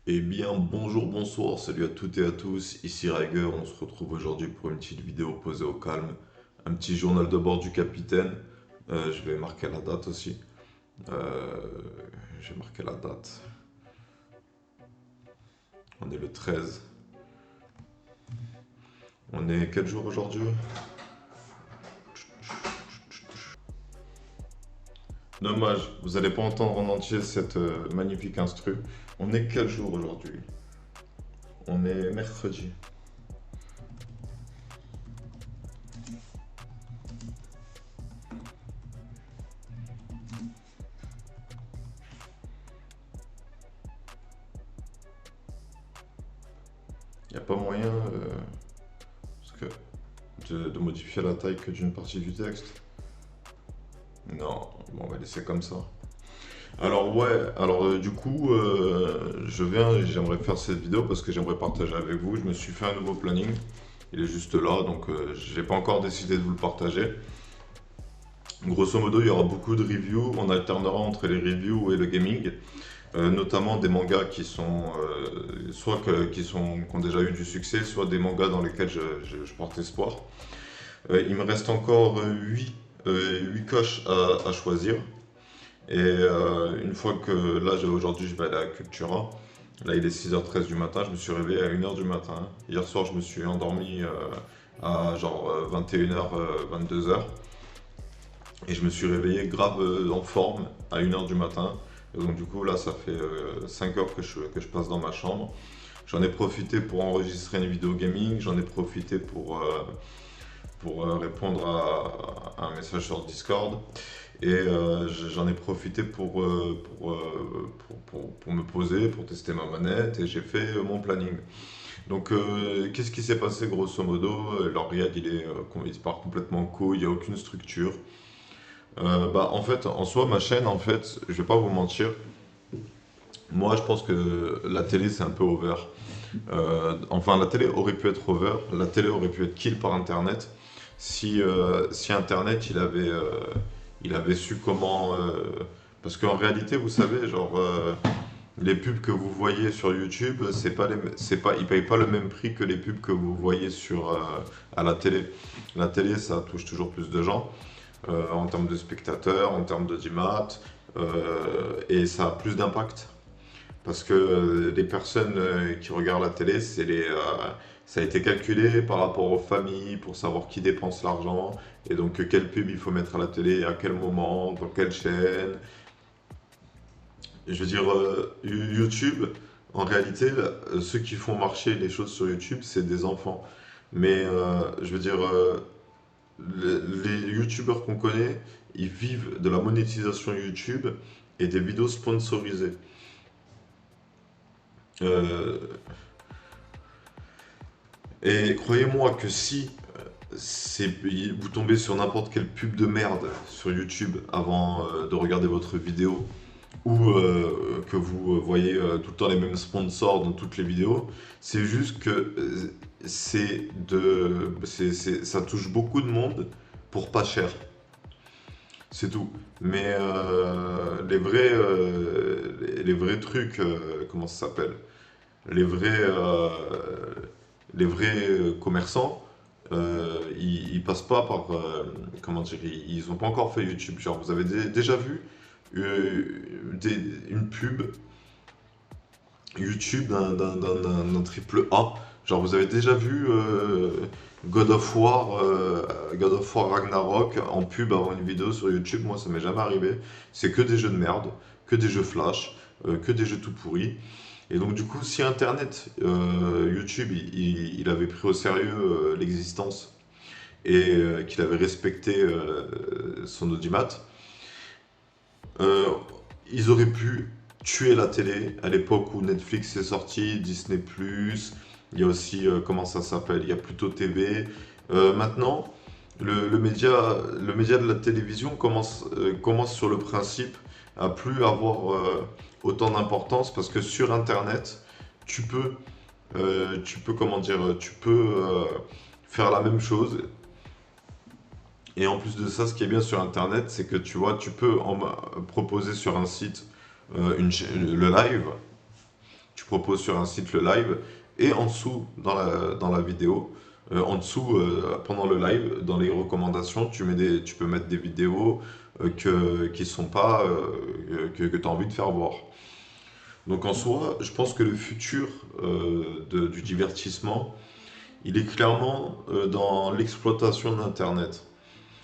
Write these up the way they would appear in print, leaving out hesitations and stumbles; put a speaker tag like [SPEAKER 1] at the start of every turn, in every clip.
[SPEAKER 1] Eh bien, bonjour, bonsoir, salut à toutes et à tous, ici Riger, on se retrouve aujourd'hui pour une petite vidéo posée au calme, un petit journal de bord du capitaine. Je vais marquer la date aussi. Euh, j'ai marqué la date, on est le 13. On est quel jour aujourd'hui? Dommage, vous n'allez pas entendre en entier cette magnifique instru. On est quel jour aujourd'hui? On est mercredi. Il n'y a pas moyen parce de modifier la taille que d'une partie du texte. Non, bon, on va laisser comme ça. Alors ouais, alors du coup, je viens et j'aimerais faire cette vidéo parce que j'aimerais partager avec vous. Je me suis fait un nouveau planning. Il est juste là, donc j'ai pas encore décidé de vous le partager. Grosso modo, il y aura beaucoup de reviews. On alternera entre les reviews et le gaming, notamment des mangas qui sont qui ont déjà eu du succès, soit des mangas dans lesquels je porte espoir. Il me reste encore 8 coches à choisir. Et une fois que là, aujourd'hui, je vais aller à Cultura. Là, il est 6h13 du matin. Je me suis réveillé à 1h du matin. Hier soir, je me suis endormi à genre 21h, 22h. Et je me suis réveillé grave en forme à 1h du matin. Et donc, du coup, là, ça fait 5 heures que je passe dans ma chambre. J'en ai profité pour enregistrer une vidéo gaming. J'en ai profité pour répondre à un message sur Discord. Et j'en ai profité pour me poser, pour tester ma manette, et j'ai fait mon planning. Donc, qu'est-ce qui s'est passé grosso modo? L'Oriad, il part complètement en couille, il n'y a aucune structure. Bah, en fait, en soi, ma chaîne, en fait, je vais pas vous mentir, moi je pense que la télé c'est un peu over. Enfin, la télé aurait pu être over, la télé aurait pu être kill par Internet si Internet il avait su comment. Parce qu'en réalité, vous savez, genre, les pubs que vous voyez sur YouTube, ils payent pas le même prix que les pubs que vous voyez à la télé. La télé, ça touche toujours plus de gens, en termes de spectateurs, en termes d'audimat, et ça a plus d'impact. Parce que les personnes qui regardent la télé, ça a été calculé par rapport aux familles pour savoir qui dépense l'argent et donc quelle pub il faut mettre à la télé, à quel moment, dans quelle chaîne. Je veux dire, YouTube, en réalité, ceux qui font marcher les choses sur YouTube, c'est des enfants. Mais je veux dire, les YouTubeurs qu'on connaît, ils vivent de la monétisation YouTube et des vidéos sponsorisées. Euh, Et croyez-moi que si vous tombez sur n'importe quelle pub de merde sur YouTube avant de regarder votre vidéo, ou que vous voyez tout le temps les mêmes sponsors dans toutes les vidéos, c'est juste que ça touche beaucoup de monde pour pas cher. C'est tout. Mais les vrais trucs, comment ça s'appelle? Les vrais, euh, les vrais commerçants, ils passent pas par, comment dire, ils ont pas encore fait YouTube. Genre, vous avez déjà vu euh, une pub YouTube d'un triple A. Genre, vous avez déjà vu God of War Ragnarok en pub avant une vidéo sur YouTube. Moi, ça m'est jamais arrivé. C'est que des jeux de merde, que des jeux flash, que des jeux tout pourris. Et donc du coup, si Internet, YouTube, il avait pris au sérieux l'existence et qu'il avait respecté son audimat, euh, ils auraient pu tuer la télé à l'époque où Netflix est sorti, Disney+, il y a aussi, comment ça s'appelle, il y a Pluto TV. Maintenant, le média de la télévision commence sur le principe à plus avoir autant d'importance parce que sur Internet, comment dire, tu peux faire la même chose. Et en plus de ça, ce qui est bien sur Internet, c'est que tu vois, tu peux proposer sur un site le live. Tu propose sur un site le live, et en dessous, dans la vidéo, en dessous, pendant le live, dans les recommandations, tu peux mettre des vidéos qui sont pas, que tu as envie de faire voir. Donc en soi, je pense que le futur du divertissement, il est clairement dans l'exploitation d'Internet.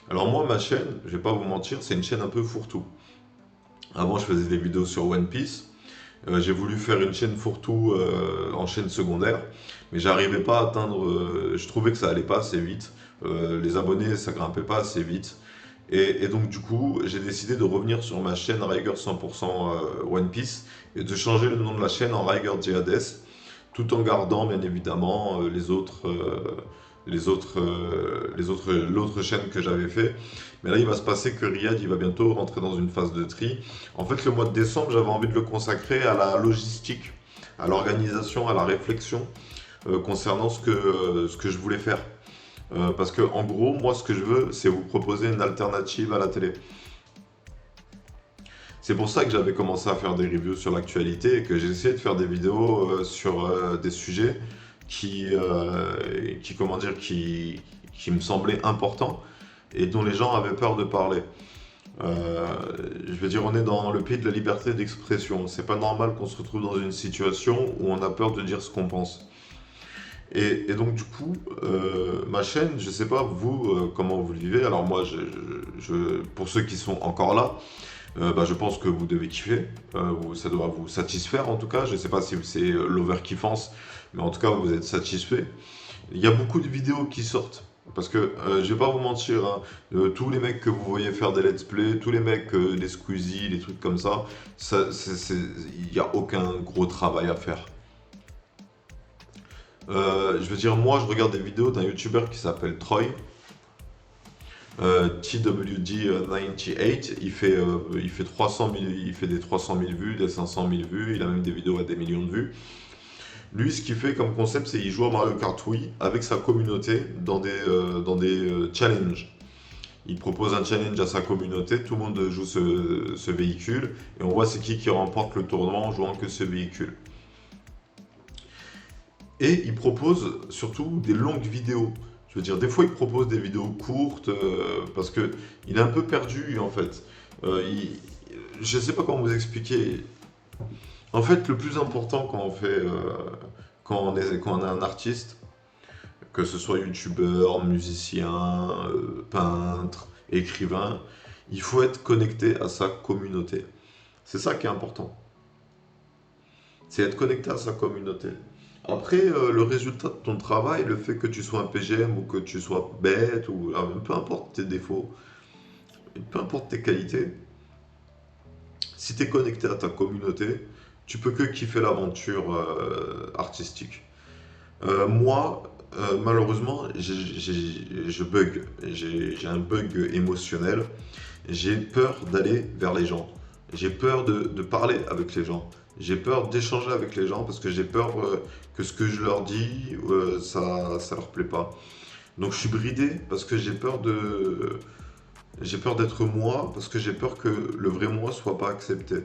[SPEAKER 1] Alors moi, ma chaîne, je vais pas vous mentir, c'est une chaîne un peu fourre-tout. Avant, je faisais des vidéos sur One Piece. J'ai voulu faire une chaîne fourre-tout en chaîne secondaire, mais j'arrivais pas à atteindre. Je trouvais que ça allait pas assez vite. Les abonnés, ça grimpait pas assez vite. Et donc du coup, j'ai décidé de revenir sur ma chaîne Riger 100% One Piece et de changer le nom de la chaîne en Riger Jihades, tout en gardant bien évidemment l'autre chaîne que j'avais fait. Mais là, il va se passer que Riyad, il va bientôt rentrer dans une phase de tri. En fait, le mois de décembre, j'avais envie de le consacrer à la logistique, à l'organisation, à la réflexion concernant ce que je voulais faire. Parce que en gros, moi, ce que je veux, c'est vous proposer une alternative à la télé. C'est pour ça que j'avais commencé à faire des reviews sur l'actualité et que j'ai essayé de faire des vidéos sur des sujets comment dire, qui me semblaient importants et dont les gens avaient peur de parler. Je veux dire, on est dans le pays de la liberté d'expression. C'est pas normal qu'on se retrouve dans une situation où on a peur de dire ce qu'on pense. Et donc du coup, ma chaîne, je sais pas vous comment vous le vivez. Alors moi, pour ceux qui sont encore là, bah, je pense que vous devez kiffer. Ça doit vous satisfaire en tout cas. Je sais pas si c'est l'overkiffance, mais en tout cas vous êtes satisfait. Il y a beaucoup de vidéos qui sortent. Parce que je vais pas vous mentir, hein, tous les mecs que vous voyez faire des let's play, tous les mecs, des Squeezie, les trucs comme ça, il n'y a aucun gros travail à faire. Je veux dire, moi je regarde des vidéos d'un YouTuber qui s'appelle Troy, TWD98, il fait 300 000, il fait des 300 000 vues, des 500 000 vues, il a même des vidéos à des millions de vues. Lui, ce qu'il fait comme concept, c'est qu'il joue à Mario Kart Wii avec sa communauté dans des challenges. Il propose un challenge à sa communauté, tout le monde joue ce véhicule, et on voit c'est qui remporte le tournoi en jouant que ce véhicule. Et il propose surtout des longues vidéos. Je veux dire, des fois il propose des vidéos courtes parce que il est un peu perdu en fait. Je ne sais pas comment vous expliquer. En fait, le plus important quand on fait, quand on est un artiste, que ce soit youtubeur, musicien, peintre, écrivain, il faut être connecté à sa communauté. C'est ça qui est important. C'est être connecté à sa communauté. Après, le résultat de ton travail, le fait que tu sois un PGM ou que tu sois bête, ou peu importe tes défauts, peu importe tes qualités, si tu es connecté à ta communauté, tu peux que kiffer l'aventure artistique. Moi, malheureusement, je bug. J'ai un bug émotionnel. J'ai peur d'aller vers les gens. J'ai peur de parler avec les gens. J'ai peur d'échanger avec les gens parce que j'ai peur que ce que je leur dis, ça leur plaît pas. Donc je suis bridé parce que j'ai peur d'être moi, parce que j'ai peur que le vrai moi soit pas accepté.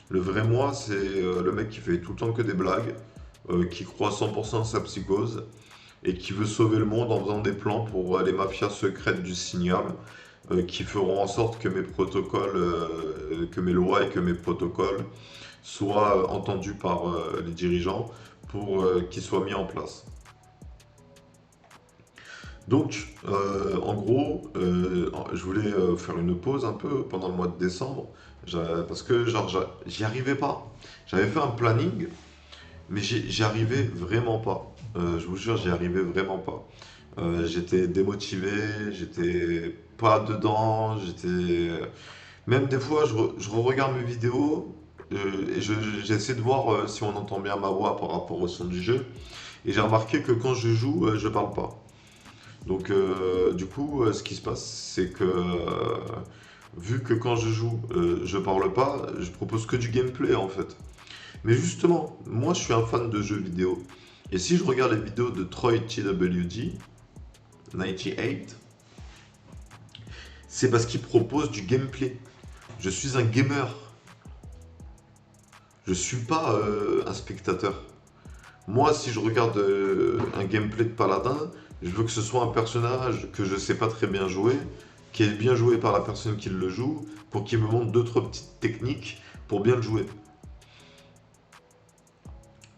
[SPEAKER 1] Le vrai moi, c'est le mec qui fait tout le temps que des blagues, qui croit 100% à sa psychose et qui veut sauver le monde en faisant des plans pour les mafias secrètes du signal, qui feront en sorte que mes protocoles, que mes lois et que mes protocoles soient entendus par les dirigeants pour qu'ils soient mis en place. Donc, en gros, je voulais faire une pause un peu pendant le mois de décembre, parce que genre, j'y arrivais pas. J'avais fait un planning, mais j'y arrivais vraiment pas. Je vous jure, j'y arrivais vraiment pas. J'étais démotivé, j'étais pas dedans, Même des fois, je regarde mes vidéos et j'essaie de voir si on entend bien ma voix par rapport au son du jeu. Et j'ai remarqué que quand je joue, je parle pas. Donc, du coup, ce qui se passe, c'est que vu que quand je joue, je parle pas, je propose que du gameplay en fait. Mais justement, moi je suis un fan de jeux vidéo. Et si je regarde les vidéos de Troy TWD 98, c'est parce qu'il propose du gameplay. Je suis un gamer. Je suis pas un spectateur. Moi, si je regarde un gameplay de paladin, je veux que ce soit un personnage que je sais pas très bien jouer, qui est bien joué par la personne qui le joue, pour qu'il me montre deux, trois petites techniques pour bien le jouer.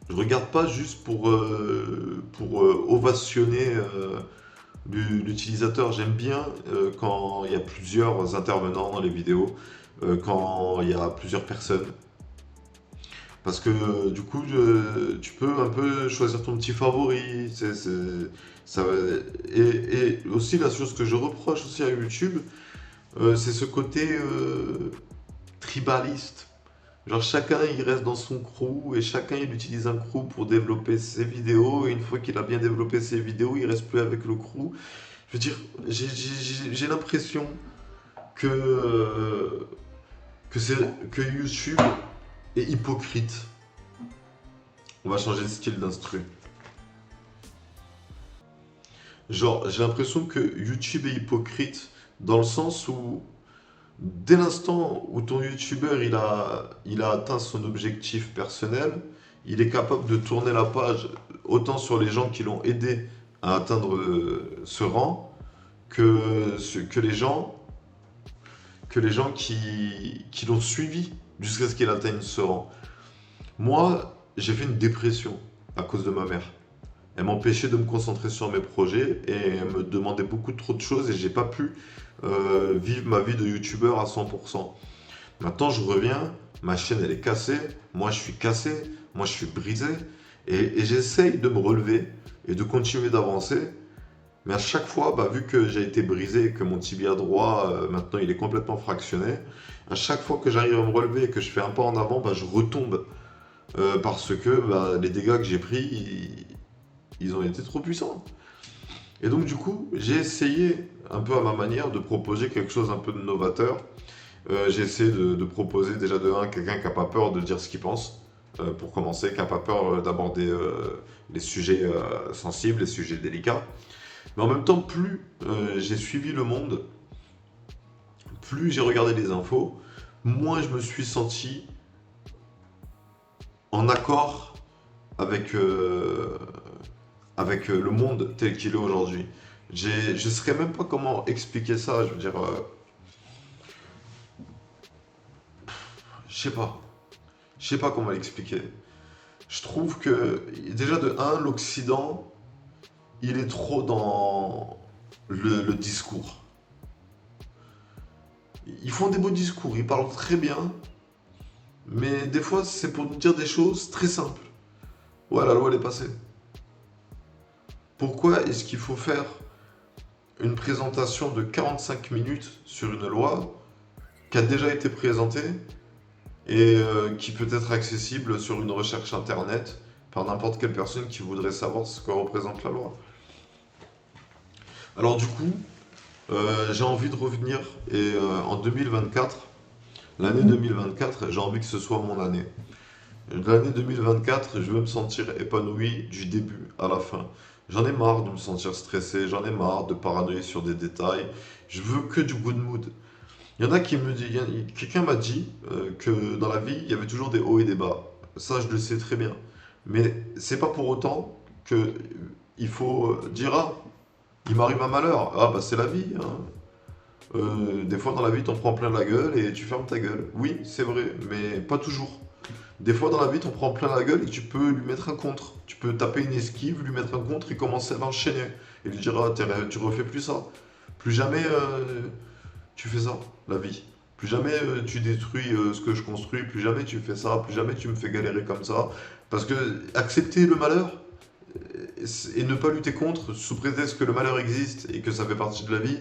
[SPEAKER 1] Je regarde pas juste pour ovationner l'utilisateur. J'aime bien quand il y a plusieurs intervenants dans les vidéos, quand il y a plusieurs personnes. Parce que du coup, tu peux un peu choisir ton petit favori. Ça, et aussi, la chose que je reproche aussi à YouTube, c'est ce côté tribaliste. Genre, chacun il reste dans son crew et chacun il utilise un crew pour développer ses vidéos. Et une fois qu'il a bien développé ses vidéos, il reste plus avec le crew. Je veux dire, j'ai l'impression que, que YouTube est hypocrite. On va changer de style d'instru. Genre, j'ai l'impression que YouTube est hypocrite dans le sens où, dès l'instant où ton YouTuber il a atteint son objectif personnel, il est capable de tourner la page autant sur les gens qui l'ont aidé à atteindre ce rang que les gens qui l'ont suivi jusqu'à ce qu'il atteigne ce rang. Moi, j'ai fait une dépression à cause de ma mère. Elle m'empêchait de me concentrer sur mes projets et elle me demandait beaucoup trop de choses et j'ai pas pu vivre ma vie de youtubeur à 100%. Maintenant, je reviens, ma chaîne elle est cassée, moi je suis cassé, moi je suis brisé et j'essaye de me relever et de continuer d'avancer. Mais à chaque fois, bah, vu que j'ai été brisé et que mon tibia droit maintenant il est complètement fractionné, à chaque fois que j'arrive à me relever et que je fais un pas en avant, bah, je retombe. Parce que bah, les dégâts que j'ai pris, ils ont été trop puissants. Et donc du coup, j'ai essayé un peu à ma manière de proposer quelque chose un peu de novateur. J'ai essayé de proposer déjà de un quelqu'un qui n'a pas peur de dire ce qu'il pense, pour commencer, qui n'a pas peur d'aborder les sujets sensibles, les sujets délicats. Mais en même temps, plus j'ai suivi le monde, plus j'ai regardé les infos, moins je me suis senti en accord avec, avec le monde tel qu'il est aujourd'hui. Je ne saurais même pas comment expliquer ça. Je veux dire, je sais pas. Je sais pas comment l'expliquer. Je trouve que déjà de un, l'Occident, il est trop dans le discours. Ils font des beaux discours, ils parlent très bien, mais des fois c'est pour nous dire des choses très simples. Ouais, la loi elle est passée. Pourquoi est-ce qu'il faut faire une présentation de 45 minutes sur une loi qui a déjà été présentée et qui peut être accessible sur une recherche internet par n'importe quelle personne qui voudrait savoir ce que représente la loi? Alors du coup, j'ai envie de revenir et en 2024, l'année 2024, j'ai envie que ce soit mon année. L'année 2024, je veux me sentir épanoui du début à la fin. J'en ai marre de me sentir stressé, j'en ai marre de paranoïer sur des détails. Je veux que du good mood. Il y en a qui me disent, quelqu'un m'a dit que dans la vie, il y avait toujours des hauts et des bas. Ça, je le sais très bien. Mais c'est pas pour autant que il faut dire ah, il m'arrive un malheur. Ah bah c'est la vie, hein. Des fois dans la vie, t'en prends plein la gueule et tu fermes ta gueule. Oui, c'est vrai, mais pas toujours. Des fois dans la vie, t'en prends plein la gueule et tu peux lui mettre un contre. Tu peux taper une esquive, lui mettre un contre et commencer à l'enchaîner. Et lui dire, ah, tu refais plus ça. Plus jamais tu fais ça, la vie. Plus jamais tu détruis ce que je construis, plus jamais tu fais ça, plus jamais tu me fais galérer comme ça. Parce que accepter le malheur et ne pas lutter contre sous prétexte que le malheur existe et que ça fait partie de la vie,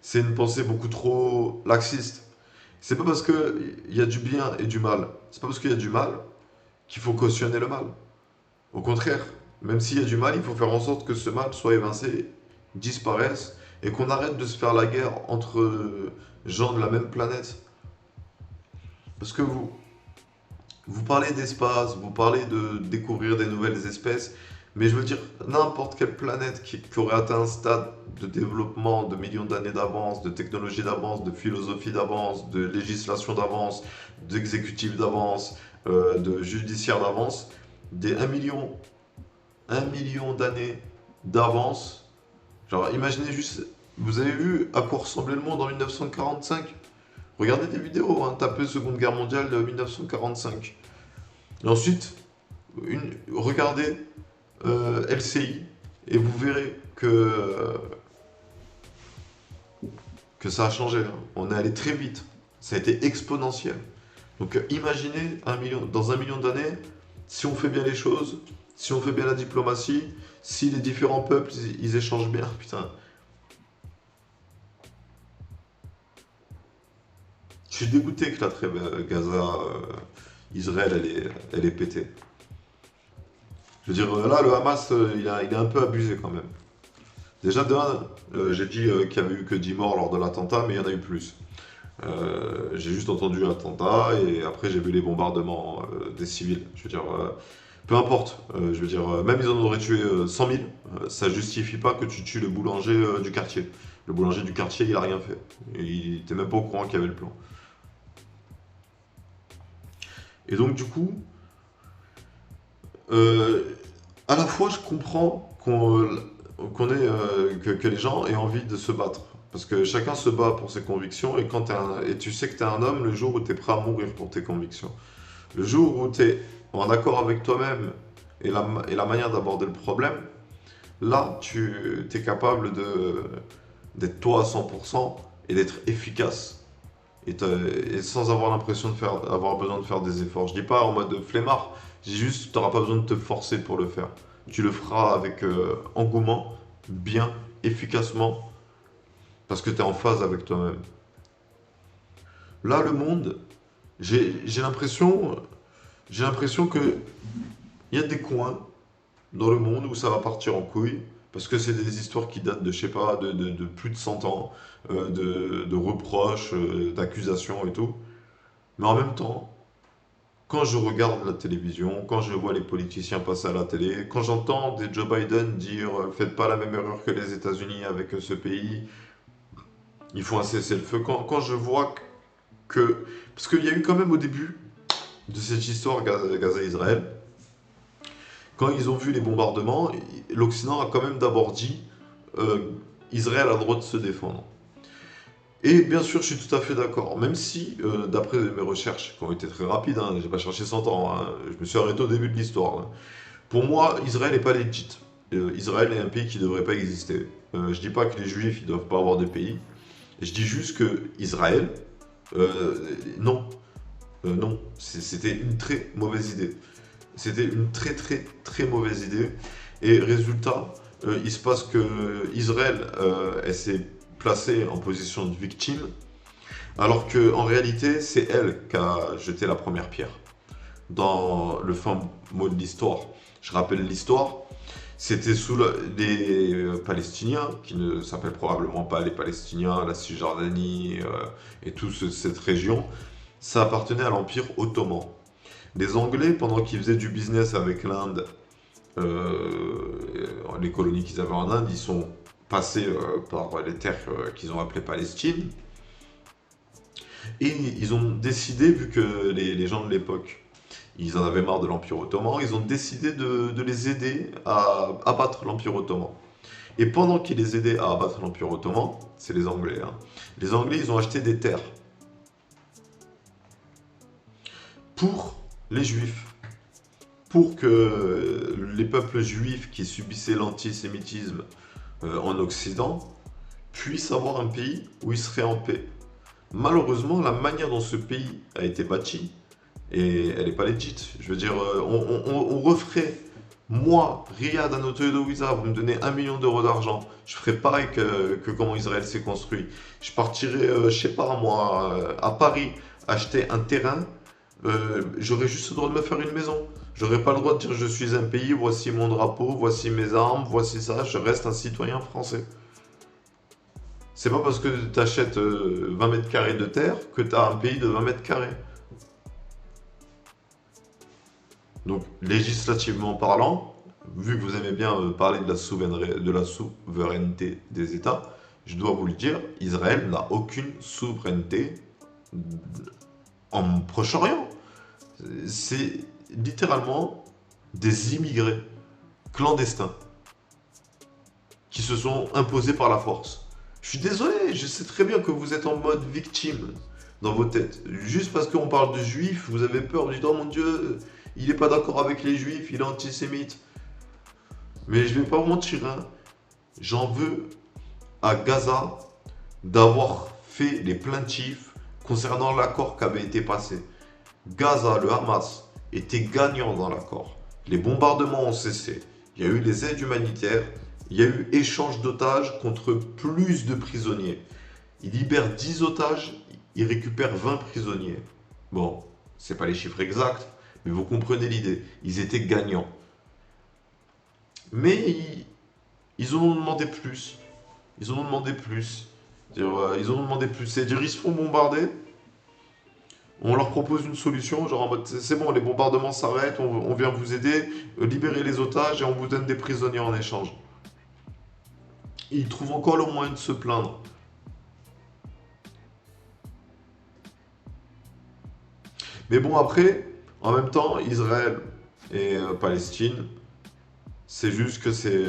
[SPEAKER 1] c'est une pensée beaucoup trop laxiste. C'est pas parce qu'il y a du bien et du mal, c'est pas parce qu'il y a du mal qu'il faut cautionner le mal. Au contraire, même s'il y a du mal, il faut faire en sorte que ce mal soit évincé, disparaisse, et qu'on arrête de se faire la guerre entre gens de la même planète. Parce que vous parlez d'espace, vous parlez de découvrir des nouvelles espèces, Mais je veux dire, n'importe quelle planète qui aurait atteint un stade de développement de millions d'années d'avance, de technologie d'avance, de philosophie d'avance, de législation d'avance, d'exécutif d'avance, de judiciaire d'avance, des 1 million d'années d'avance. Genre, imaginez juste, vous avez vu à quoi ressemblait le monde en 1945? Regardez des vidéos, hein, tapez Seconde Guerre mondiale de 1945. Et ensuite, regardez LCI et vous verrez que ça a changé, hein. On est allé très vite. Ça a été exponentiel. Donc imaginez dans 1 million d'années, si on fait bien les choses, si on fait bien la diplomatie, si les différents peuples ils échangent bien. Putain, je suis dégoûté que la trêve Gaza, Israël, elle est pétée. Je veux dire, là, le Hamas, il a un peu abusé quand même. Déjà, de un, j'ai dit qu'il y avait eu que 10 morts lors de l'attentat, mais il y en a eu plus. J'ai juste entendu l'attentat et après j'ai vu les bombardements des civils. Je veux dire, peu importe. Je veux dire, même ils en auraient tué 100 000, ça justifie pas que tu tues le boulanger du quartier. Le boulanger du quartier, il a rien fait. Il était même pas au courant qu'il y avait le plan. Et donc, du coup, euh, à la fois, je comprends que les gens aient envie de se battre. Parce que chacun se bat pour ses convictions et, et tu sais que tu es un homme le jour où tu es prêt à mourir pour tes convictions. Le jour où tu es en accord avec toi-même et la manière d'aborder le problème, là, tu es capable d'être toi à 100% et d'être efficace. Et sans avoir l'impression avoir besoin de faire des efforts. Je dis pas en mode flemmard, je dis juste tu n'auras pas besoin de te forcer pour le faire. Tu le feras avec engouement, bien, efficacement, parce que tu es en phase avec toi-même. Là, le monde, j'ai l'impression, j'ai l'impression que il y a des coins dans le monde où ça va partir en couille, parce que c'est des histoires qui datent de, je sais pas, de plus de 100 ans, de reproches, d'accusations et tout. Mais en même temps, quand je regarde la télévision, quand je vois les politiciens passer à la télé, quand j'entends des Joe Biden dire faites pas la même erreur que les États-Unis avec ce pays, il faut un cessez-le-feu. Quand je vois que. Parce qu'il y a eu quand même au début de cette histoire Gaza-Israël, quand ils ont vu les bombardements, l'Occident a quand même d'abord dit euh, Israël a le droit de se défendre. Et bien sûr, je suis tout à fait d'accord, même si, d'après mes recherches, qui ont été très rapides, hein, j'ai pas cherché 100 ans, hein, je me suis arrêté au début de l'histoire, hein. Pour moi, Israël n'est pas legit. Israël est un pays qui ne devrait pas exister. Je dis pas que les Juifs ils doivent pas avoir de pays. Je dis juste que Israël, euh, non, non, c'était une très mauvaise idée. C'était une très très très mauvaise idée. Et résultat, il se passe que Israël, elle s'est placée en position de victime, alors que en réalité, c'est elle qui a jeté la première pierre. Dans le fin mot de l'histoire, je rappelle l'histoire, c'était sous les Palestiniens, qui ne s'appellent probablement pas les Palestiniens, la Cisjordanie et toute cette région, ça appartenait à l'Empire ottoman. Les Anglais, pendant qu'ils faisaient du business avec l'Inde, les colonies qu'ils avaient en Inde, ils sont passés par les terres qu'ils ont appelées Palestine. Et ils ont décidé, vu que les gens de l'époque, ils en avaient marre de l'Empire ottoman, ils ont décidé de les aider à abattre l'Empire ottoman. Et pendant qu'ils les aidaient à abattre l'Empire ottoman, c'est les Anglais, hein, les Anglais, ils ont acheté des terres pour les Juifs, pour que les peuples juifs qui subissaient l'antisémitisme en Occident puissent avoir un pays où ils seraient en paix. Malheureusement, la manière dont ce pays a été bâti, et elle n'est pas legit. Je veux dire, on referait, moi, Riyad Anatoly-Wiza, vous me donnez 1 million d'euros d'argent, je ferais pareil que comment Israël s'est construit. Je partirais, je sais pas moi, à Paris, acheter un terrain, j'aurais juste le droit de me faire une maison. J'aurais pas le droit de dire je suis un pays, voici mon drapeau, voici mes armes, voici ça, je reste un citoyen français. C'est pas parce que tu achètes 20 mètres carrés de terre que tu as un pays de 20 mètres carrés. Donc, législativement parlant, vu que vous aimez bien parler de la souveraineté des États, je dois vous le dire, Israël n'a aucune souveraineté en Proche-Orient. C'est littéralement des immigrés clandestins qui se sont imposés par la force. Je suis désolé, je sais très bien que vous êtes en mode victime dans vos têtes. Juste parce qu'on parle de juifs, vous avez peur, vous dites oh mon Dieu, il n'est pas d'accord avec les juifs, il est antisémite. Mais je vais pas vous mentir, hein, j'en veux à Gaza d'avoir fait les plaintifs concernant l'accord qui avait été passé. Gaza, le Hamas, était gagnant dans l'accord. Les bombardements ont cessé. Il y a eu les aides humanitaires. Il y a eu échange d'otages contre plus de prisonniers. Ils libèrent 10 otages, ils récupèrent 20 prisonniers. Bon, c'est pas les chiffres exacts, mais vous comprenez l'idée. Ils étaient gagnants. Mais ils en ont demandé plus. Ils en ont demandé plus. Ils en ont demandé plus. C'est-à-dire, ils se font bombarder. On leur propose une solution, genre en mode c'est bon, les bombardements s'arrêtent, on vient vous aider, libérer les otages et on vous donne des prisonniers en échange. Ils trouvent encore le moyen de se plaindre. Mais bon, après, en même temps, Israël et Palestine, c'est juste que c'est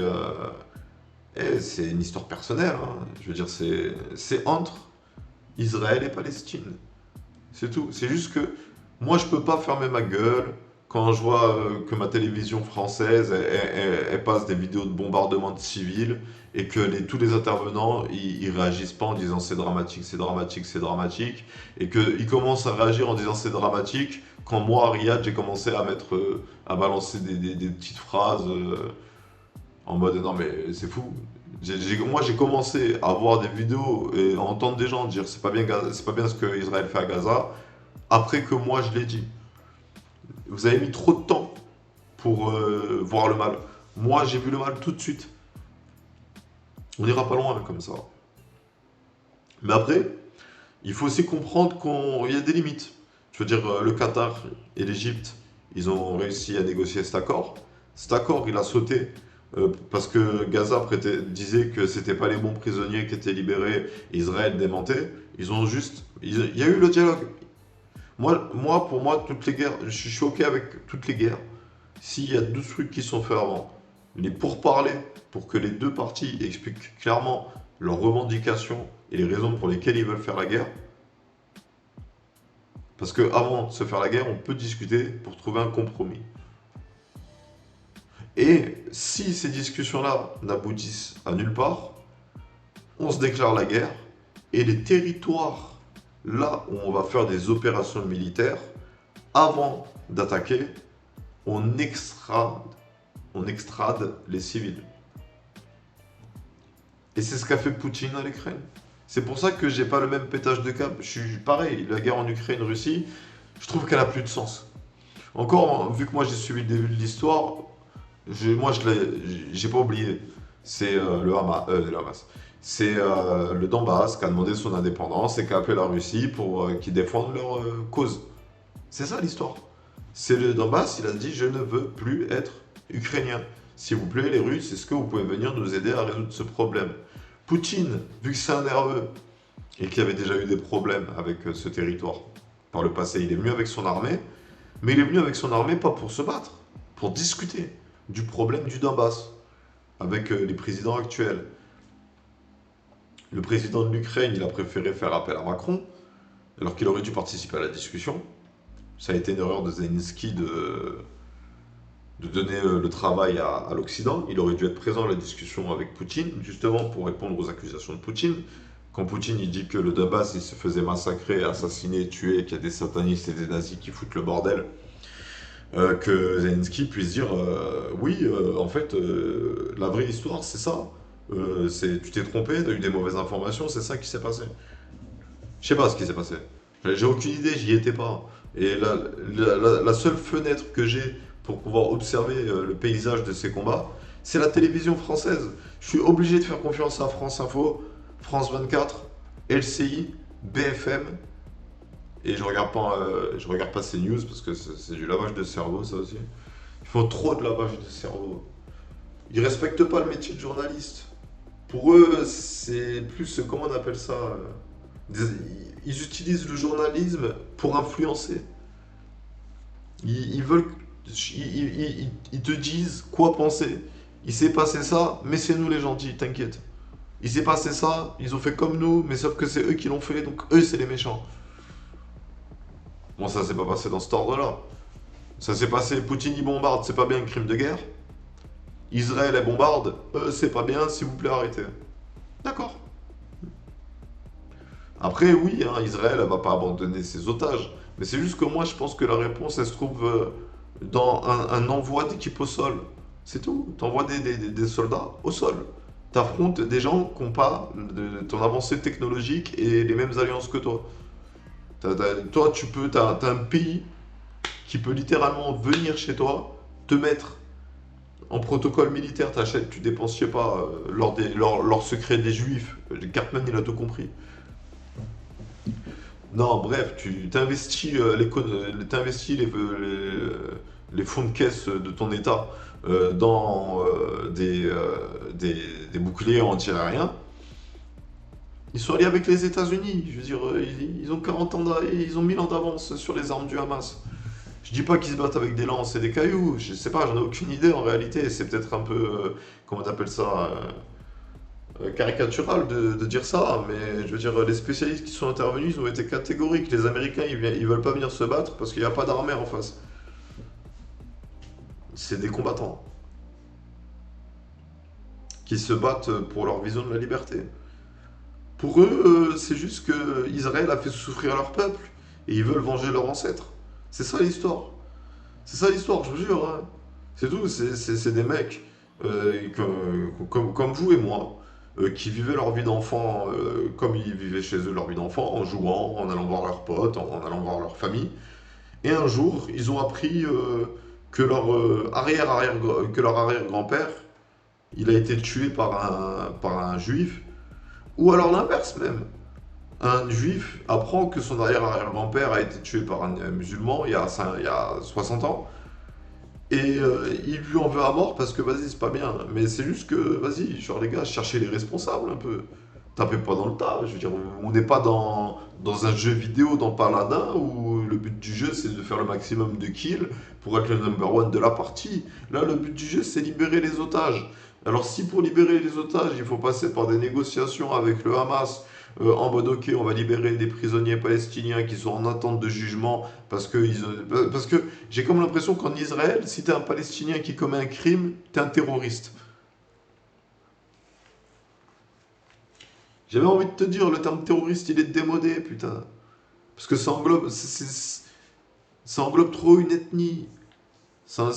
[SPEAKER 1] une histoire personnelle, hein. Je veux dire, c'est entre Israël et Palestine. C'est tout. C'est juste que moi, je peux pas fermer ma gueule quand je vois que ma télévision française, elle passe des vidéos de bombardement de civils et que tous les intervenants, ils réagissent pas en disant c'est dramatique, c'est dramatique, c'est dramatique, et qu'ils commencent à réagir en disant c'est dramatique quand moi, à Riyad, j'ai commencé à mettre, à balancer des petites phrases en mode non mais c'est fou. Moi, j'ai commencé à voir des vidéos et à entendre des gens dire c'est pas bien ce que Israël fait à Gaza après que moi je l'ai dit. Vous avez mis trop de temps pour voir le mal. Moi, j'ai vu le mal tout de suite. On n'ira pas loin comme ça. Mais après, il faut aussi comprendre qu'il y a des limites. Je veux dire, le Qatar et l'Égypte, ils ont réussi à négocier cet accord. Cet accord, il a sauté parce que Gaza disait que c'était pas les bons prisonniers qui étaient libérés, Israël démentait. Ils ont juste, il y a eu le dialogue. Pour moi, toutes les guerres, je suis choqué avec toutes les guerres. S'il y a deux trucs qui sont faits avant, les pourparlers pour que les deux parties expliquent clairement leurs revendications et les raisons pour lesquelles ils veulent faire la guerre. Parce qu'avant de se faire la guerre, on peut discuter pour trouver un compromis. Et si ces discussions-là n'aboutissent à nulle part, on se déclare la guerre et les territoires là où on va faire des opérations militaires, avant d'attaquer, on extrade les civils. Et c'est ce qu'a fait Poutine à l'Ukraine. C'est pour ça que j'ai pas le même pétage de câble. Je suis pareil, la guerre en Ukraine-Russie, je trouve qu'elle a plus de sens. Encore, vu que moi j'ai suivi le début de l'histoire, j'ai pas oublié. C'est le Hamas. C'est le Donbass qui a demandé son indépendance et qui a appelé la Russie pour qu'ils défendent leur cause. C'est ça l'histoire. C'est le Donbass, il a dit je ne veux plus être ukrainien. S'il vous plaît, les Russes, est-ce que vous pouvez venir nous aider à résoudre ce problème? Poutine, vu que c'est un nerveux et qu'il y avait déjà eu des problèmes avec ce territoire par le passé, il est venu avec son armée, mais il est venu avec son armée pas pour se battre, pour discuter du problème du Donbass avec les présidents actuels. Le président de l'Ukraine, il a préféré faire appel à Macron, alors qu'il aurait dû participer à la discussion. Ça a été une erreur de Zelensky de donner le travail à l'Occident. Il aurait dû être présent à la discussion avec Poutine, justement pour répondre aux accusations de Poutine. Quand Poutine il dit que le Donbass il se faisait massacrer, assassiner, tuer, qu'il y a des satanistes et des nazis qui foutent le bordel, que Zelensky puisse dire oui, en fait, la vraie histoire c'est ça. Tu t'es trompé, tu as eu des mauvaises informations, c'est ça qui s'est passé. Je sais pas ce qui s'est passé. J'ai aucune idée, j'y étais pas. Et la seule fenêtre que j'ai pour pouvoir observer le paysage de ces combats, c'est la télévision française. Je suis obligé de faire confiance à France Info, France 24, LCI, BFM. Et je regarde pas ces news parce que c'est du lavage de cerveau, ça aussi. Ils font trop de lavage de cerveau. Ils respectent pas le métier de journaliste. Pour eux, c'est plus, comment on appelle ça ils utilisent le journalisme pour influencer. Ils veulent, ils te disent quoi penser. Il s'est passé ça, mais c'est nous les gentils, t'inquiète. Il s'est passé ça, ils ont fait comme nous, mais sauf que c'est eux qui l'ont fait, donc eux c'est les méchants. Bon, ça s'est pas passé dans cet ordre-là. Ça s'est passé, Poutine il bombarde, c'est pas bien un crime de guerre. Israël elle bombarde, c'est pas bien, s'il vous plaît arrêtez. D'accord. Après oui, hein, Israël elle va pas abandonner ses otages. Mais c'est juste que moi je pense que la réponse elle se trouve dans un envoi d'équipe au sol. C'est tout. T'envoies des soldats au sol. T'affrontes des gens qui n'ont pas ton avancée technologique et les mêmes alliances que toi. Toi, t'as un pays qui peut littéralement venir chez toi, te mettre en protocole militaire, t'achètes, tu dépenses, je sais pas, leur secret des juifs. Cartman, il a tout compris. Non, bref, tu t'investis t'investis les fonds de caisse de ton État dans des boucliers anti-aériens. Ils sont alliés avec les États-Unis. Je veux dire, ils ont 40 ans, ils ont 1000 ans d'avance sur les armes du Hamas. Je dis pas qu'ils se battent avec des lances et des cailloux. Je sais pas, j'en ai aucune idée en réalité. C'est peut-être un peu, comment on appelle ça, caricatural de dire ça. Mais je veux dire, les spécialistes qui sont intervenus, ils ont été catégoriques. Les Américains, ils veulent pas venir se battre parce qu'il n'y a pas d'armée en face. C'est des combattants qui se battent pour leur vision de la liberté. Pour eux, c'est juste que Israël a fait souffrir leur peuple et ils veulent venger leurs ancêtres. C'est ça l'histoire. C'est ça l'histoire, je vous jure, hein. C'est tout. C'est des mecs comme vous et moi qui vivaient leur vie d'enfant comme ils vivaient chez eux leur vie d'enfant, en jouant, en allant voir leurs potes, en allant voir leur famille. Et un jour, ils ont appris que que leur arrière-grand-père, il a été tué par un juif, ou alors l'inverse même. Un juif apprend que son arrière-arrière-grand-père a été tué par un musulman il y a 60 ans, et il lui en veut à mort parce que vas-y, c'est pas bien. Mais c'est juste que, vas-y, genre les gars, cherchez les responsables un peu. Tapez pas dans le tas. Je veux dire, on n'est pas dans un jeu vidéo, dans Paladin, où le but du jeu c'est de faire le maximum de kills pour être le number one de la partie. Là, le but du jeu c'est libérer les otages. Alors, si pour libérer les otages, il faut passer par des négociations avec le Hamas, en mode ok, on va libérer des prisonniers palestiniens qui sont en attente de jugement parce que j'ai comme l'impression qu'en Israël, si t'es un Palestinien qui commet un crime, t'es un terroriste. J'avais envie de te dire, le terme terroriste, il est démodé, putain. Parce que ça englobe trop une ethnie. Ça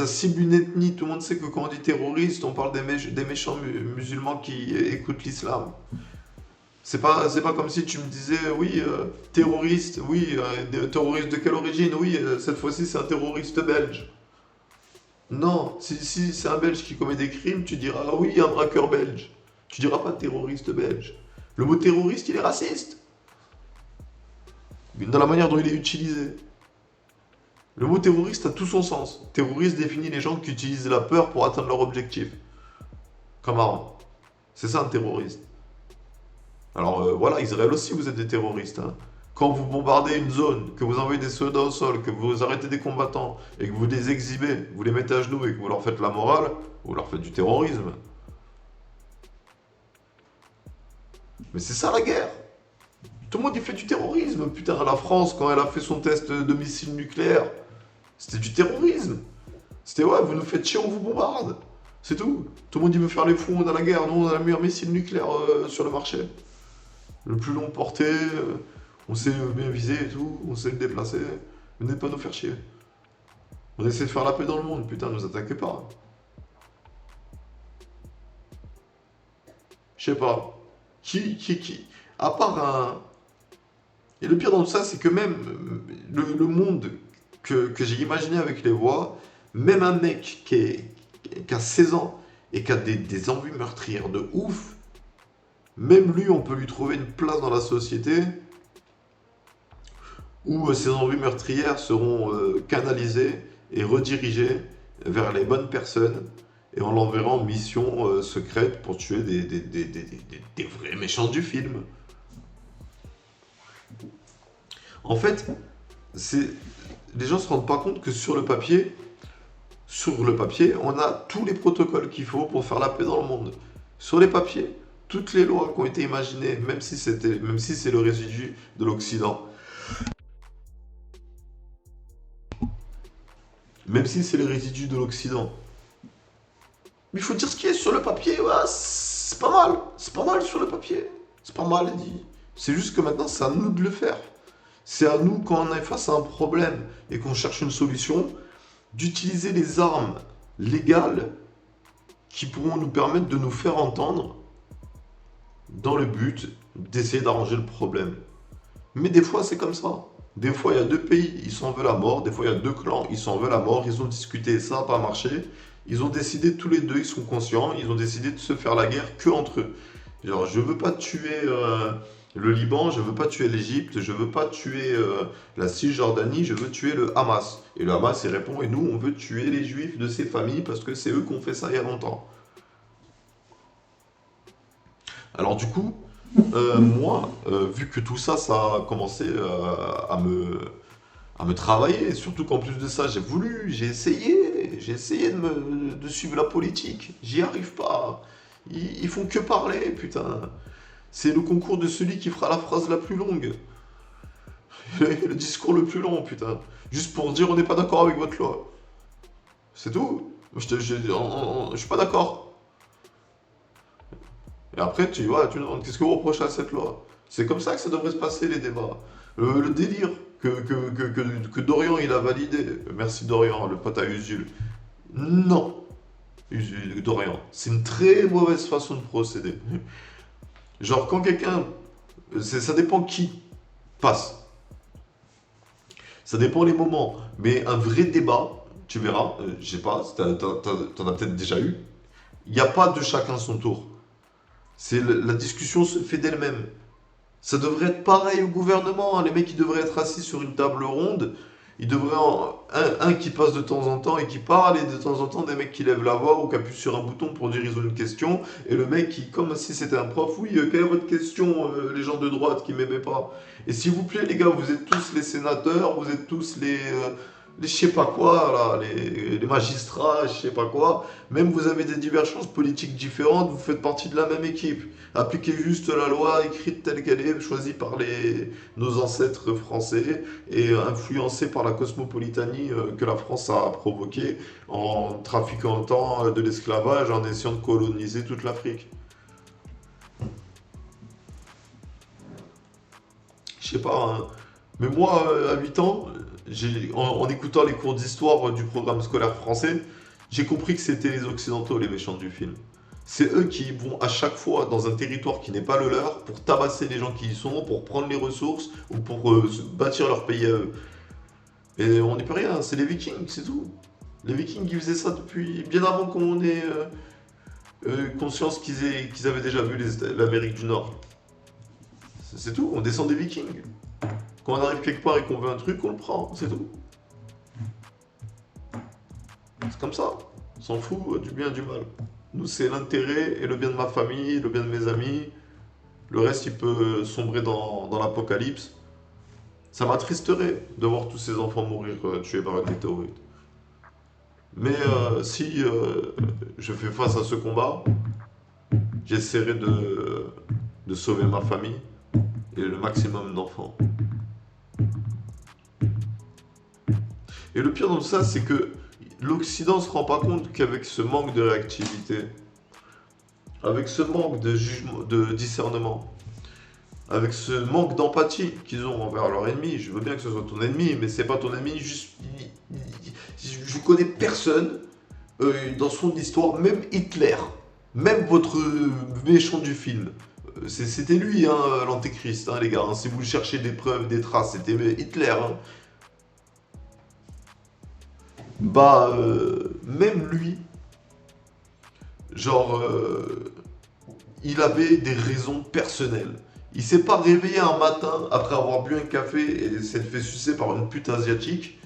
[SPEAKER 1] cible une ethnie. Tout le monde sait que quand on dit terroriste, on parle des méchants musulmans qui écoutent l'islam. C'est pas comme si tu me disais, oui, terroriste, oui, terroriste de quelle origine? Oui, cette fois-ci c'est un terroriste belge. Non, si c'est un Belge qui commet des crimes, tu diras, ah oui, un braqueur belge. Tu diras pas terroriste belge. Le mot terroriste, il est raciste. Dans la manière dont il est utilisé. Le mot terroriste a tout son sens. Terroriste définit les gens qui utilisent la peur pour atteindre leur objectif. Comme avant. C'est ça un terroriste. Alors voilà, Israël aussi, vous êtes des terroristes, hein. Quand vous bombardez une zone, que vous envoyez des soldats au sol, que vous arrêtez des combattants et que vous les exhibez, vous les mettez à genoux et que vous leur faites la morale, vous leur faites du terrorisme. Mais c'est ça la guerre. Tout le monde y fait du terrorisme. Putain, la France, quand elle a fait son test de missile nucléaire, c'était du terrorisme. C'était ouais, vous nous faites chier, on vous bombarde. C'est tout. Tout le monde dit veut faire les fous dans la guerre. Nous, on a le meilleur missile nucléaire sur le marché. Le plus long porté, on sait bien viser et tout, on sait le déplacer. Venez pas nous faire chier. On essaie de faire la paix dans le monde, putain, ne nous attaquez pas. Je sais pas. À part un. Et le pire dans tout ça, c'est que même le monde que j'ai imaginé avec les voix, même un mec qui a 16 ans et qui a des envies meurtrières de ouf, même lui, on peut lui trouver une place dans la société où ses envies meurtrières seront canalisées et redirigées vers les bonnes personnes et on l'enverra en mission secrète pour tuer des vrais méchants du film. En fait, c'est les gens se rendent pas compte que sur le papier, on a tous les protocoles qu'il faut pour faire la paix dans le monde. Sur les papiers, toutes les lois qui ont été imaginées, même si c'est le résidu de l'Occident, même si c'est le résidu de l'Occident. Mais il faut dire ce qui est sur le papier, ouais, c'est pas mal sur le papier, c'est pas mal dit. C'est juste que maintenant, c'est à nous de le faire. C'est à nous, quand on est face à un problème et qu'on cherche une solution, d'utiliser les armes légales qui pourront nous permettre de nous faire entendre dans le but d'essayer d'arranger le problème. Mais des fois, c'est comme ça. Des fois, il y a deux pays, ils s'en veulent la mort. Des fois, il y a deux clans, ils s'en veulent la mort. Ils ont discuté, ça n'a pas marché. Ils ont décidé, tous les deux, ils sont conscients, ils ont décidé de se faire la guerre que entre eux. Genre, je veux pas tuer le Liban, je veux pas tuer l'Égypte, je veux pas tuer la Cisjordanie, je veux tuer le Hamas. Et le Hamas, il répond, et nous, on veut tuer les juifs de ces familles parce que c'est eux qui ont fait ça il y a longtemps. Alors du coup, moi, vu que tout ça, ça a commencé à me travailler, surtout qu'en plus de ça, j'ai essayé de suivre la politique. J'y arrive pas. Ils font que parler, putain. C'est le concours de celui qui fera la phrase la plus longue. Le discours le plus long, putain. Juste pour dire on n'est pas d'accord avec votre loi. C'est tout. Je suis pas d'accord. Et après, tu vois, tu demandes qu'est-ce que vous reprochez à cette loi. C'est comme ça que ça devrait se passer, les débats. Le délire que Dorian, il a validé. Merci Dorian, le pote à Usul. Non, Dorian. C'est une très mauvaise façon de procéder. Genre, quand quelqu'un... Ça dépend qui passe. Ça dépend les moments. Mais un vrai débat, tu verras, je sais pas, t'en as peut-être déjà eu. Il n'y a pas de chacun son tour. La discussion se fait d'elle-même. Ça devrait être pareil au gouvernement, hein. Les mecs, ils devraient être assis sur une table ronde. Ils devraient un qui passe de temps en temps et qui parle, et de temps en temps des mecs qui lèvent la voix ou qui appuient sur un bouton pour dire ils ont une question. Et le mec qui, comme si c'était un prof, oui, quelle est votre question, les gens de droite qui m'aimaient pas. Et s'il vous plaît, les gars, vous êtes tous les sénateurs, vous êtes tous les je sais pas quoi, là, les magistrats, je sais pas quoi. Même vous avez des divergences politiques différentes, vous faites partie de la même équipe. Appliquez juste la loi écrite telle qu'elle est, choisie par nos ancêtres français et influencée par la cosmopolitanie que la France a provoquée en trafiquant de l'esclavage, en essayant de coloniser toute l'Afrique. Je sais pas, hein. Mais moi, à 8 ans, en écoutant les cours d'histoire du programme scolaire français, j'ai compris que c'était les Occidentaux les méchants du film. C'est eux qui vont à chaque fois dans un territoire qui n'est pas le leur pour tabasser les gens qui y sont, pour prendre les ressources ou pour bâtir leur pays à eux. Et on n'y peut rien, c'est les Vikings, c'est tout. Les Vikings, ils faisaient ça depuis bien avant qu'on ait conscience qu'ils avaient déjà vu l'Amérique du Nord. C'est tout, on descend des Vikings. Quand on arrive quelque part et qu'on veut un truc, on le prend, c'est tout. C'est comme ça, on s'en fout du bien et du mal. Nous, c'est l'intérêt et le bien de ma famille, le bien de mes amis. Le reste, il peut sombrer dans l'apocalypse. Ça m'attristerait de voir tous ces enfants mourir tués par une météorite. Mais si je fais face à ce combat, j'essaierai de sauver ma famille et le maximum d'enfants. Et le pire dans tout ça, c'est que l'Occident ne se rend pas compte qu'avec ce manque de réactivité, avec ce manque de jugement, de discernement, avec ce manque d'empathie qu'ils ont envers leur ennemi, je veux bien que ce soit ton ennemi, mais c'est pas ton ennemi, je connais personne dans son histoire, même Hitler, même votre méchant du film. C'était lui, hein, l'antéchrist, hein, les gars. Hein, si vous cherchez des preuves, des traces, c'était Hitler. Hein. Bah, même lui, genre, il avait des raisons personnelles. Il s'est pas réveillé un matin après avoir bu un café et s'être fait sucer par une pute asiatique.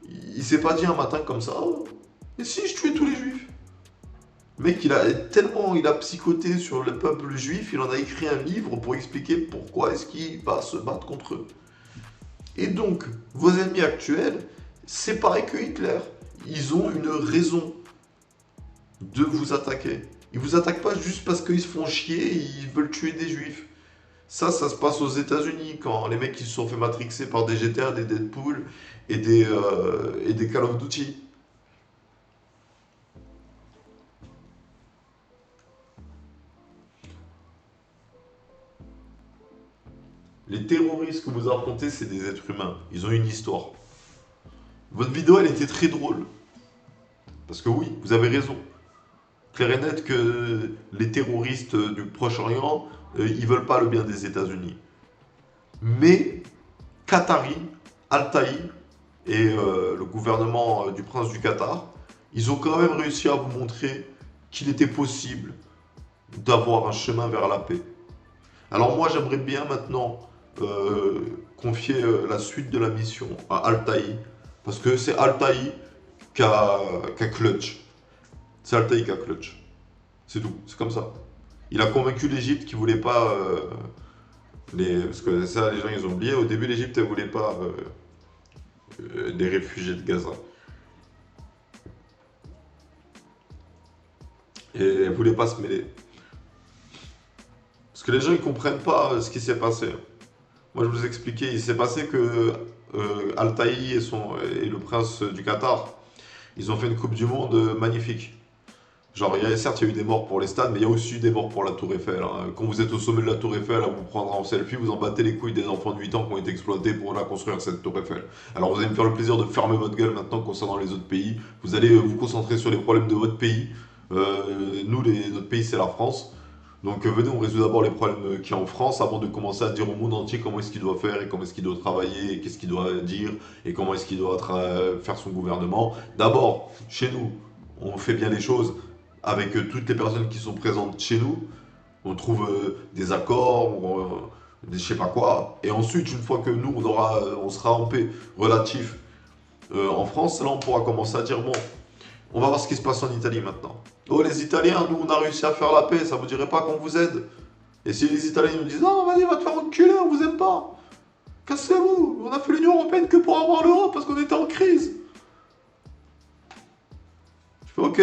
[SPEAKER 1] Il s'est pas dit un matin comme ça, oh, et si je tuais tous les juifs? Le mec, il a psychoté sur le peuple juif, il en a écrit un livre pour expliquer pourquoi est-ce qu'il va se battre contre eux. Et donc, vos ennemis actuels, c'est pareil que Hitler. Ils ont une raison de vous attaquer. Ils vous attaquent pas juste parce qu'ils se font chier et ils veulent tuer des juifs. Ça se passe aux États-Unis quand les mecs qui se sont fait matrixer par des GTA, des Deadpool et des Call of Duty. Les terroristes que vous affrontez, c'est des êtres humains. Ils ont une histoire. Votre vidéo, elle était très drôle. Parce que oui, vous avez raison. Clair et net que les terroristes du Proche-Orient, ils veulent pas le bien des États-Unis. Mais Qatari, Al-Taï et le gouvernement du prince du Qatar, ils ont quand même réussi à vous montrer qu'il était possible d'avoir un chemin vers la paix. Alors moi, j'aimerais bien maintenant confier la suite de la mission à Altaï, parce que c'est Altaï qui a clutch. C'est Altaï qui a clutch. C'est tout, c'est comme ça. Il a convaincu l'Égypte qui voulait pas parce que ça, les gens ils ont oublié. Au début, l'Égypte ne voulait pas des réfugiés de Gaza. Et elle voulait pas se mêler. Parce que les gens ils comprennent pas ce qui s'est passé. Moi, je vous expliquais, il s'est passé que Al-Taï et le prince du Qatar, ils ont fait une Coupe du Monde magnifique. Genre, certes, il y a eu des morts pour les stades, mais il y a aussi eu des morts pour la Tour Eiffel, hein. Quand vous êtes au sommet de la Tour Eiffel, à vous prendre en selfie, vous en battez les couilles des enfants de 8 ans qui ont été exploités pour la construire, cette Tour Eiffel. Alors, vous allez me faire le plaisir de fermer votre gueule maintenant concernant les autres pays. Vous allez vous concentrer sur les problèmes de votre pays. Notre pays, c'est la France. Donc venez, on résout d'abord les problèmes qu'il y a en France avant de commencer à dire au monde entier comment est-ce qu'il doit faire et comment est-ce qu'il doit travailler et qu'est-ce qu'il doit dire et comment est-ce qu'il doit faire son gouvernement. D'abord, chez nous, on fait bien les choses avec toutes les personnes qui sont présentes chez nous. On trouve des accords, je sais pas quoi. Et ensuite, une fois que nous, on sera en paix relatif en France, là, on pourra commencer à dire, bon, on va voir ce qui se passe en Italie maintenant. Oh, les Italiens, nous, on a réussi à faire la paix, ça vous dirait pas qu'on vous aide? Et si les Italiens nous disent, non, vas-y, va te faire enculer, on vous aime pas. Cassez-vous, on a fait l'Union Européenne que pour avoir l'Europe parce qu'on était en crise. Je fais, ok,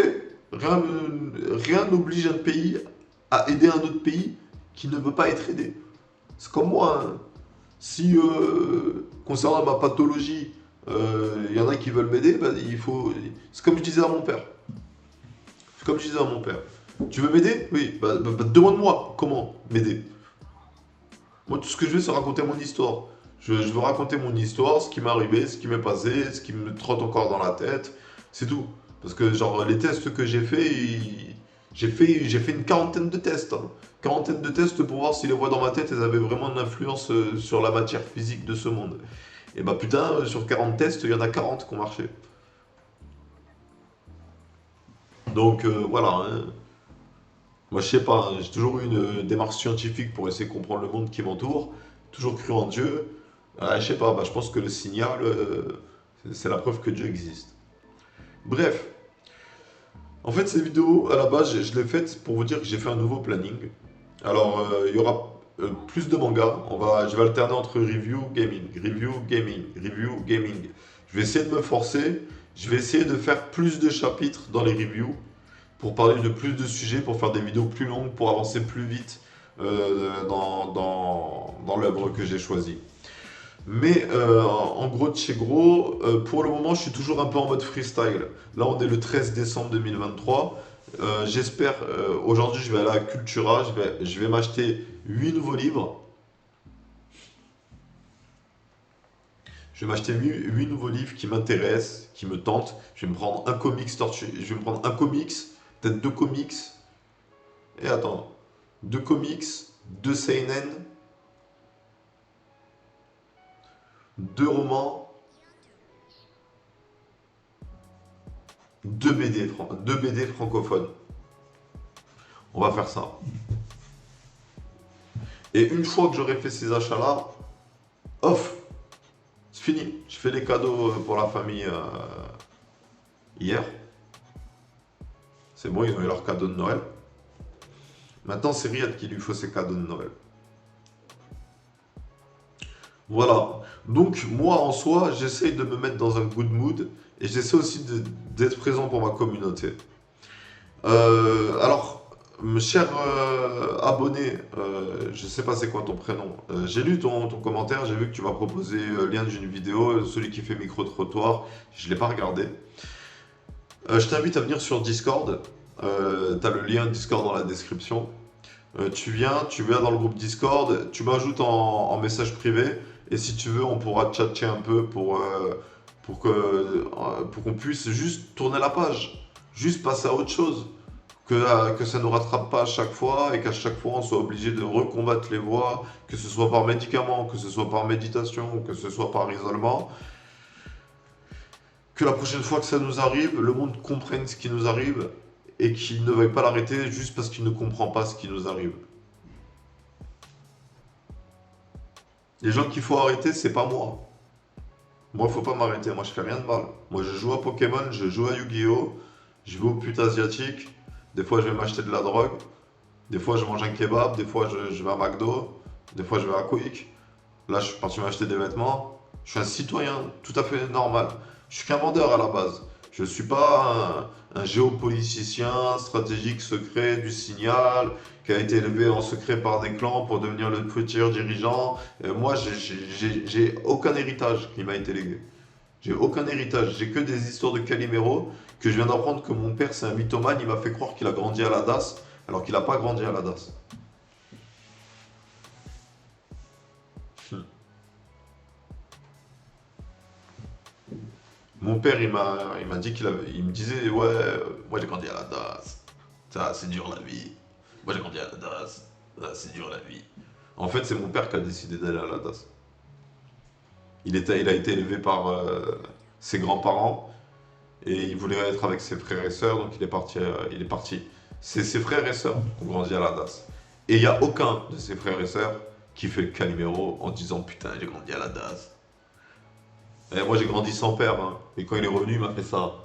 [SPEAKER 1] rien n'oblige un pays à aider un autre pays qui ne veut pas être aidé. C'est comme moi, hein. Si, concernant ma pathologie, il y en a qui veulent m'aider, bah, il faut. C'est comme je disais à mon père. C'est comme je disais à mon père. Tu veux m'aider? Oui. Bah, demande-moi comment m'aider. Moi, tout ce que je veux, c'est raconter mon histoire. Je veux raconter mon histoire, ce qui m'est arrivé, ce qui m'est passé, ce qui me trotte encore dans la tête. C'est tout. Parce que, genre, les tests que j'ai fait, j'ai fait une quarantaine de tests, hein. Quarantaine de tests pour voir si les voix dans ma tête, elles avaient vraiment une influence sur la matière physique de ce monde. Et bah putain, sur 40 tests, il y en a 40 qui ont marché. Donc voilà, hein. Moi je sais pas, hein, j'ai toujours eu une démarche scientifique pour essayer de comprendre le monde qui m'entoure, toujours cru en Dieu. Je sais pas, bah, je pense que le signal, c'est la preuve que Dieu existe. Bref, en fait cette vidéo, à la base, je l'ai faite pour vous dire que j'ai fait un nouveau planning. Alors, il y aura plus de mangas. Je vais alterner entre review, gaming, review, gaming, review, gaming. Je vais essayer de me forcer. Je vais essayer de faire plus de chapitres dans les reviews pour parler de plus de sujets, pour faire des vidéos plus longues, pour avancer plus vite dans l'œuvre que j'ai choisie. Mais en gros de chez gros, pour le moment, je suis toujours un peu en mode freestyle. Là, on est le 13 décembre 2023. J'espère, aujourd'hui, je vais aller à Cultura, je vais m'acheter 8 nouveaux livres. Je vais m'acheter 8 nouveaux livres qui m'intéressent, qui me tentent. Je vais me prendre un comics je vais me prendre un comics, peut-être deux comics. Et attends, deux comics, deux seinen, deux romans, deux BD francophones. On va faire ça. Et une fois que j'aurai fait ces achats-là, off, c'est fini. Je fais les cadeaux pour la famille hier. C'est bon, ils ont eu leur cadeau de Noël. Maintenant, c'est Riyad qui lui faut ses cadeaux de Noël. Voilà. Donc, moi, en soi, j'essaye de me mettre dans un good mood et j'essaie aussi d'être présent pour ma communauté. Alors, cher abonné, je sais pas c'est quoi ton prénom. J'ai lu ton commentaire, j'ai vu que tu m'as proposé le lien d'une vidéo, celui qui fait micro-trottoir. Je l'ai pas regardé. Je t'invite à venir sur Discord. T'as le lien Discord dans la description. Tu viens dans le groupe Discord, tu m'ajoutes en message privé, et si tu veux, on pourra tchatcher un peu pour qu'on puisse juste tourner la page, juste passer à autre chose, que ça ne nous rattrape pas à chaque fois, et qu'à chaque fois on soit obligé de recombattre les voies, que ce soit par médicament, que ce soit par méditation, ou que ce soit par isolement, que la prochaine fois que ça nous arrive, le monde comprenne ce qui nous arrive, et qu'il ne veuille pas l'arrêter juste parce qu'il ne comprend pas ce qui nous arrive. Les gens qu'il faut arrêter, c'est pas moi. Moi, faut pas m'arrêter. Moi, je fais rien de mal. Moi, je joue à Pokémon, je joue à Yu-Gi-Oh! Je vais aux putes asiatiques. Des fois, je vais m'acheter de la drogue. Des fois, je mange un kebab. Des fois, je vais à McDo. Des fois, je vais à Quick. Là, je suis parti m'acheter des vêtements. Je suis un citoyen tout à fait normal. Je suis qu'un vendeur à la base. Je suis pas un géopoliticien stratégique secret du signal qui a été élevé en secret par des clans pour devenir le futur dirigeant. Moi, j'ai aucun héritage qui m'a été légué. J'ai aucun héritage. J'ai que des histoires de Calimero que je viens d'apprendre que mon père, c'est un mythomane. Il m'a fait croire qu'il a grandi à la DAS alors qu'il n'a pas grandi à la DAS. Mon père, il m'a dit il me disait, ouais, moi j'ai grandi à la DAS. Ça, c'est dur la vie. Moi j'ai grandi à la DAS. Ça, c'est dur la vie. En fait, c'est mon père qui a décidé d'aller à la DAS. Il a été élevé par ses grands-parents et il voulait être avec ses frères et sœurs, donc il est parti. Il est parti. C'est ses frères et sœurs qui ont grandi à la DAS. Et il n'y a aucun de ses frères et sœurs qui fait le Calimero en disant putain, j'ai grandi à la DAS. Et moi j'ai grandi sans père, hein. Et quand il est revenu, il m'a fait ça.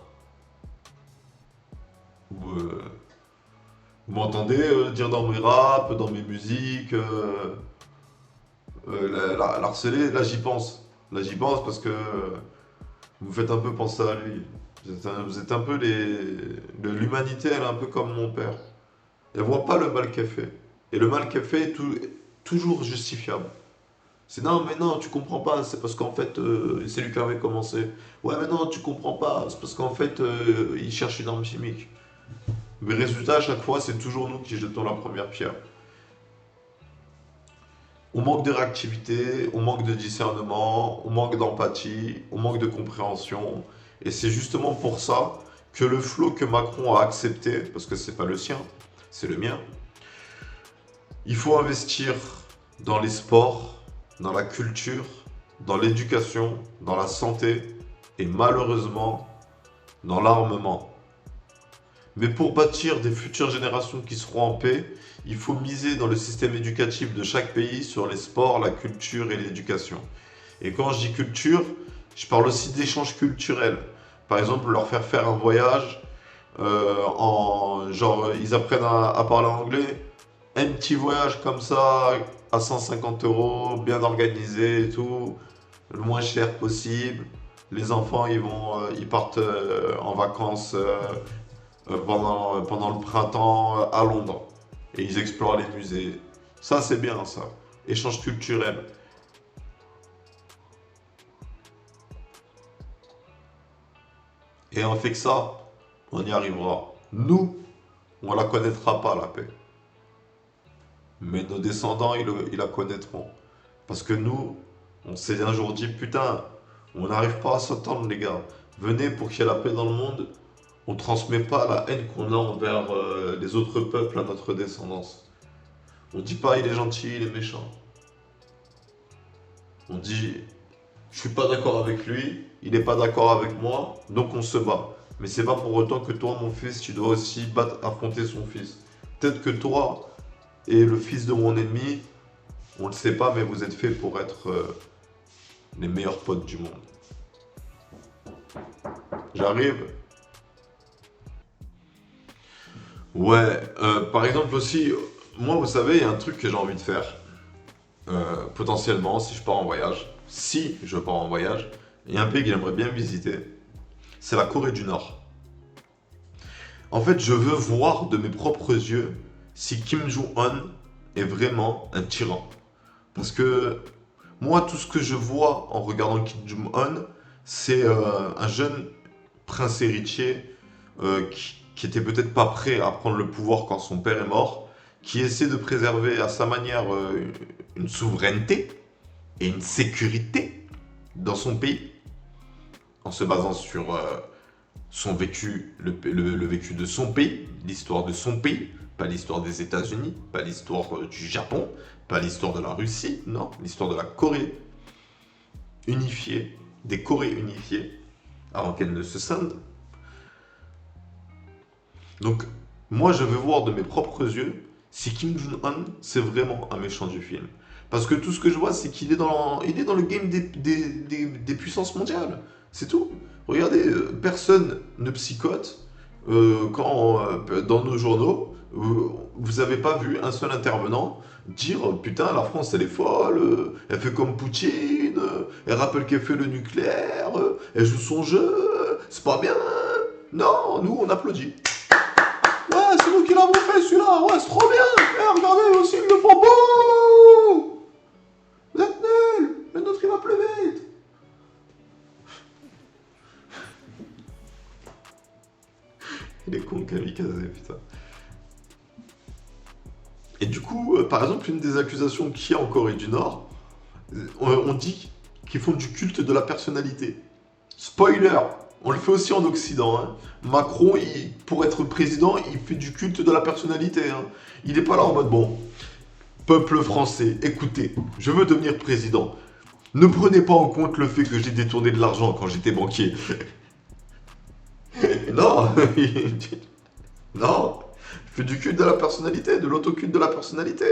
[SPEAKER 1] Vous, vous m'entendez dire dans mes raps, dans mes musiques, l'harceler, là j'y pense. Là j'y pense parce que vous me faites un peu penser à lui. Vous êtes un peu l'humanité, elle est un peu comme mon père. Elle voit pas le mal qu'elle fait. Et le mal qu'elle fait est toujours justifiable. C'est non, mais non, tu comprends pas, c'est parce qu'en fait, c'est lui qui avait commencé. Ouais, mais non, tu comprends pas, c'est parce qu'en fait, il cherche une arme chimique. Mais résultat, à chaque fois, c'est toujours nous qui jetons la première pierre. On manque de réactivité, on manque de discernement, on manque d'empathie, on manque de compréhension. Et c'est justement pour ça que le flot que Macron a accepté, parce que c'est pas le sien, c'est le mien, il faut investir dans les sports, dans la culture, dans l'éducation, dans la santé et malheureusement dans l'armement. Mais pour bâtir des futures générations qui seront en paix, il faut miser dans le système éducatif de chaque pays sur les sports, la culture et l'éducation. Et quand je dis culture, je parle aussi d'échanges culturels. Par exemple, leur faire un voyage, genre ils apprennent à parler anglais, un petit voyage comme ça à 150 euros, bien organisé et tout, le moins cher possible. Les enfants, ils partent en vacances pendant le printemps à Londres et ils explorent les musées. Ça, c'est bien, ça. Échange culturel. Et on fait que ça, on y arrivera. Nous, on la connaîtra pas, la paix. Mais nos descendants, ils la connaîtront. Parce que nous, on s'est un jour dit, putain, on n'arrive pas à s'entendre, les gars. Venez pour qu'il y ait la paix dans le monde. On ne transmet pas la haine qu'on a envers les autres peuples à notre descendance. On dit pas il est gentil, il est méchant. On dit je suis pas d'accord avec lui, il n'est pas d'accord avec moi, donc on se bat. Mais c'est pas pour autant que toi, mon fils, tu dois aussi affronter son fils. Peut-être que toi et le fils de mon ennemi, on le sait pas, mais vous êtes faits pour être les meilleurs potes du monde. J'arrive. Ouais, par exemple aussi, moi vous savez, il y a un truc que j'ai envie de faire, potentiellement, si je pars en voyage, si je pars en voyage, il y a un pays que j'aimerais bien visiter, c'est la Corée du Nord. En fait, je veux voir de mes propres yeux si Kim Jong-un est vraiment un tyran. Parce que moi, tout ce que je vois en regardant Kim Jong-un, c'est un jeune prince héritier qui était peut-être pas prêt à prendre le pouvoir quand son père est mort, qui essaie de préserver à sa manière une souveraineté et une sécurité dans son pays, en se basant sur son vécu, le vécu de son pays, l'histoire de son pays, pas l'histoire des États-Unis, pas l'histoire du Japon, pas l'histoire de la Russie, non, l'histoire de la Corée unifiée, des Corées unifiées, avant qu'elles ne se scindent. Donc, moi, je veux voir de mes propres yeux si Kim Jong-un, c'est vraiment un méchant du film. Parce que tout ce que je vois, c'est qu'il est il est dans le game des puissances mondiales. C'est tout. Regardez, personne ne psychote quand, dans nos journaux, vous n'avez pas vu un seul intervenant dire putain, la France, elle est folle, elle fait comme Poutine, elle rappelle qu'elle fait le nucléaire, elle joue son jeu, c'est pas bien. Non, nous, on applaudit. Ouais, c'est nous qui l'avons fait celui-là, ouais, c'est trop bien. Eh, regardez aussi, ils le font beau. Vous êtes nuls, le nôtre il va plus vite. Il est con kamikaze, putain. Et du coup, par exemple, une des accusations qu'il y a en Corée du Nord, on dit qu'ils font du culte de la personnalité. Spoiler, on le fait aussi en Occident. Hein. Macron, pour être président, il fait du culte de la personnalité. Hein. Il n'est pas là en mode bon, peuple français, écoutez, je veux devenir président. Ne prenez pas en compte le fait que j'ai détourné de l'argent quand j'étais banquier. Non, non, il fait du culte de la personnalité, de l'autoculte de la personnalité.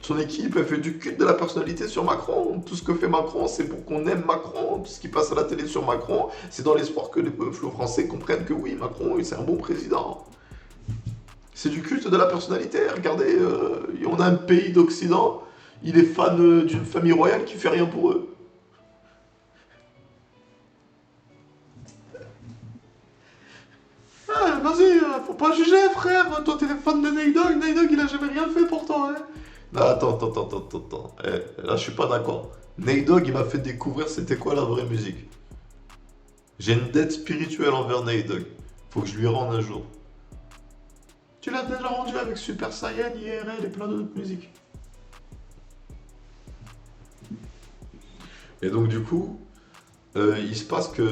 [SPEAKER 1] Son équipe, elle fait du culte de la personnalité sur Macron. Tout ce que fait Macron, c'est pour qu'on aime Macron. Tout ce qui passe à la télé sur Macron, c'est dans l'espoir que les peuples français comprennent que oui, Macron, c'est un bon président. C'est du culte de la personnalité. Regardez, on a un pays d'Occident, il est fan d'une famille royale qui fait rien pour eux. Ah, vas-y, faut pas juger, frère. Toi, t'es fan de Nate Dogg. Nate Dogg, il a jamais rien fait pour toi, hein. Non, attends. Là, je suis pas d'accord. Nate Dogg, il m'a fait découvrir c'était quoi la vraie musique. J'ai une dette spirituelle envers Nate Dogg. Faut que je lui rende un jour. Tu l'as déjà rendu avec Super Saiyan, IRL et plein d'autres musiques. Et donc, du coup, il se passe que.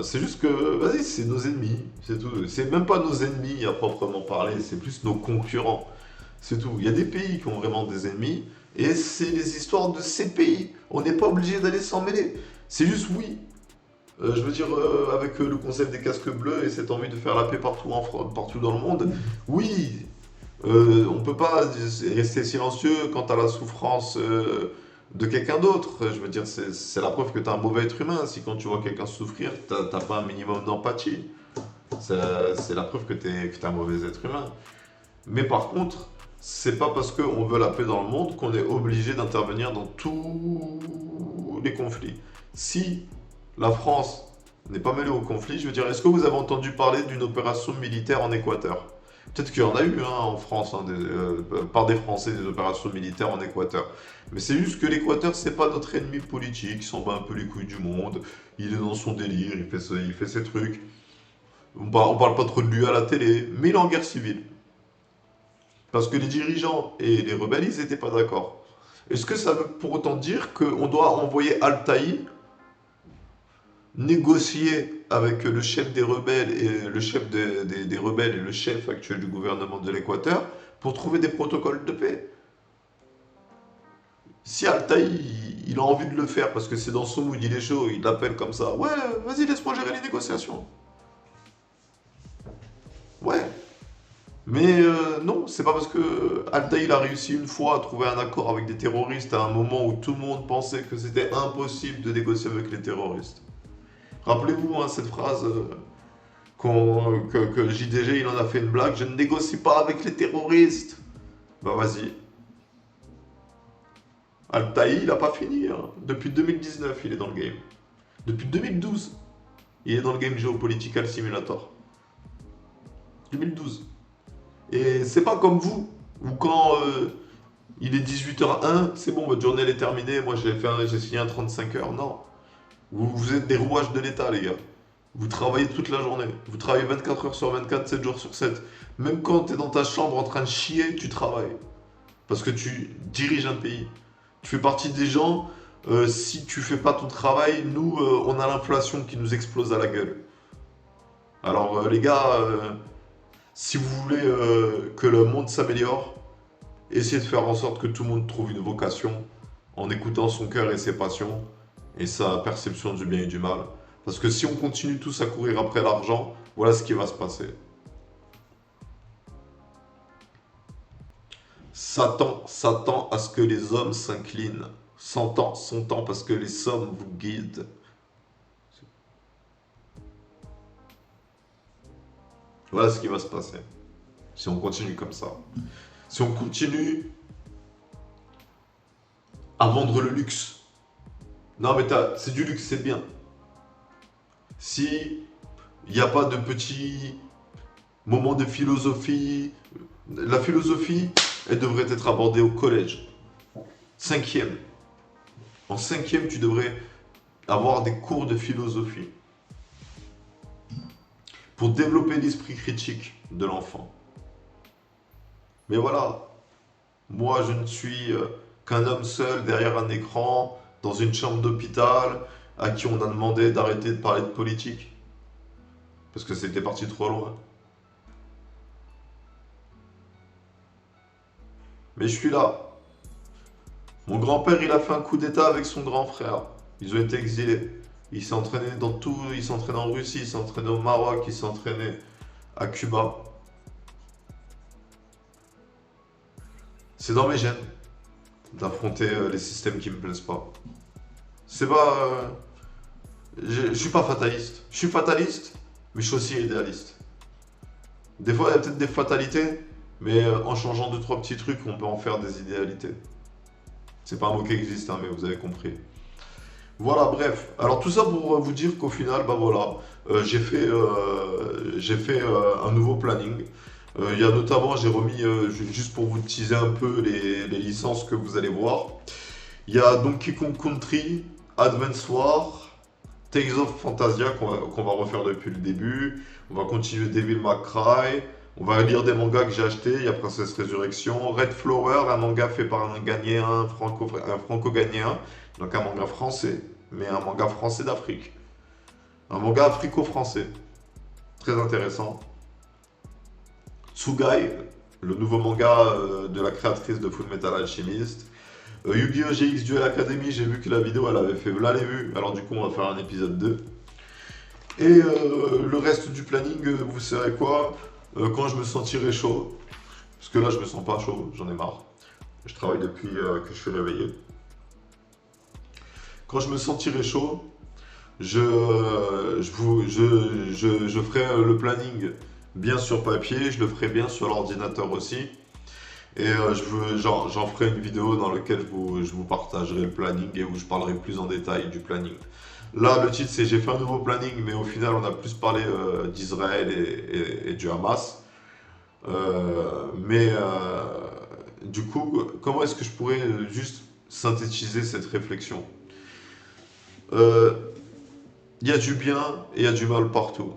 [SPEAKER 1] C'est juste que. Vas-y, c'est nos ennemis. C'est tout. C'est même pas nos ennemis à proprement parler, c'est plus nos concurrents. C'est tout. Il y a des pays qui ont vraiment des ennemis, et c'est les histoires de ces pays. On n'est pas obligé d'aller s'en mêler. C'est juste oui. Je veux dire, avec le concept des casques bleus et cette envie de faire la paix partout, partout dans le monde, oui, on peut pas rester silencieux quant à la souffrance de quelqu'un d'autre. Je veux dire, c'est la preuve que tu es un mauvais être humain. Si quand tu vois quelqu'un souffrir, t'as pas un minimum d'empathie. C'est la preuve que t'es un mauvais être humain. Mais par contre, c'est pas parce qu'on veut la paix dans le monde qu'on est obligé d'intervenir dans tous les conflits. Si la France n'est pas mêlée au conflit, je veux dire, est-ce que vous avez entendu parler d'une opération militaire en Équateur? Peut-être qu'il y en a eu hein, en France, hein, par des Français, des opérations militaires en Équateur. Mais c'est juste que l'Équateur, c'est pas notre ennemi politique, il s'en bat un peu les couilles du monde, il est dans son délire, il fait ses trucs. On parle pas trop de lui à la télé, mais il est en guerre civile. Parce que les dirigeants et les rebelles, ils n'étaient pas d'accord. Est-ce que ça veut pour autant dire qu'on doit envoyer Altaï négocier avec le chef des rebelles et le chef des rebelles et le chef actuel du gouvernement de l'Équateur pour trouver des protocoles de paix? Si Altaï, il a envie de le faire parce que c'est dans son mood, il est chaud, il l'appelle comme ça. Ouais, vas-y, laisse-moi gérer les négociations. Ouais. Mais non, c'est pas parce que Altaï a réussi une fois à trouver un accord avec des terroristes à un moment où tout le monde pensait que c'était impossible de négocier avec les terroristes. Rappelez-vous hein, cette phrase que JDG il en a fait une blague, je ne négocie pas avec les terroristes. Bah vas-y. Altaï, il a pas fini, hein. Depuis 2019, il est dans le game. Depuis 2012, il est dans le game Geopolitical Simulator. 2012. Et c'est pas comme vous, où quand il est 18h01, c'est bon, votre journée elle est terminée, moi j'ai signé un 35 heures. Non. Vous êtes des rouages de l'État, les gars. Vous travaillez toute la journée. Vous travaillez 24 heures sur 24, 7 jours sur 7. Même quand tu es dans ta chambre en train de chier, tu travailles. Parce que tu diriges un pays. Tu fais partie des gens, si tu fais pas ton travail, nous, on a l'inflation qui nous explose à la gueule. Alors, les gars, si vous voulez que le monde s'améliore, essayez de faire en sorte que tout le monde trouve une vocation en écoutant son cœur et ses passions et sa perception du bien et du mal. Parce que si on continue tous à courir après l'argent, voilà ce qui va se passer. Satan s'attend à ce que les hommes s'inclinent. Son temps parce que les sommes vous guident. Voilà ce qui va se passer. Si on continue comme ça. Si on continue à vendre le luxe. Non mais c'est du luxe, c'est bien. Si il n'y a pas de petits moments de philosophie, la philosophie, elle devrait être abordée au collège. Cinquième. En cinquième, tu devrais avoir des cours de philosophie pour développer l'esprit critique de l'enfant. Mais voilà, moi je ne suis qu'un homme seul derrière un écran, dans une chambre d'hôpital, à qui on a demandé d'arrêter de parler de politique. Parce que c'était parti trop loin. Mais je suis là. Mon grand-père, il a fait un coup d'état avec son grand frère. Ils ont été exilés. Il s'est entraîné dans tout. Il s'est entraîné en Russie, il s'est entraîné au Maroc, il s'est entraîné à Cuba. C'est dans mes gènes d'affronter les systèmes qui me plaisent pas. C'est pas. Je suis pas fataliste. Je suis fataliste, mais je suis aussi idéaliste. Des fois, il y a peut-être des fatalités, mais en changeant deux, trois petits trucs, on peut en faire des idéalités. C'est pas un mot qui existe, hein, mais vous avez compris. Voilà, bref. Alors tout ça pour vous dire qu'au final, bah voilà, j'ai fait un nouveau planning. Il y a notamment, j'ai remis, juste pour vous teaser un peu les licences que vous allez voir. Il y a Donkey Kong Country, Advance War, Tales of Fantasia qu'on va refaire depuis le début. On va continuer Devil May Cry. On va lire des mangas que j'ai achetés. Il y a Princess Résurrection, Red Flower, un manga fait par un Ghanéen, un franco-ghanéen, donc un manga français, mais un manga français d'Afrique. Un manga africo-français. Très intéressant. Tsugai, le nouveau manga de la créatrice de Fullmetal Alchemist. Yu-Gi-Oh! GX Duel Academy, j'ai vu que la vidéo elle avait fait là les vues, alors du coup on va faire un épisode 2. Et le reste du planning, vous savez quoi? Quand je me sentirai chaud, parce que là je me sens pas chaud, j'en ai marre. Je travaille depuis que je suis réveillé. Quand je me sentirai chaud, je ferai le planning bien sur papier, je le ferai bien sur l'ordinateur aussi. Et j'en ferai une vidéo dans laquelle je vous partagerai le planning et où je parlerai plus en détail du planning. Là, le titre, c'est J'ai fait un nouveau planning, mais au final, on a plus parlé d'Israël et du Hamas. Du coup, comment est-ce que je pourrais juste synthétiser cette réflexion? Euh, Il y a du bien et il y a du mal partout.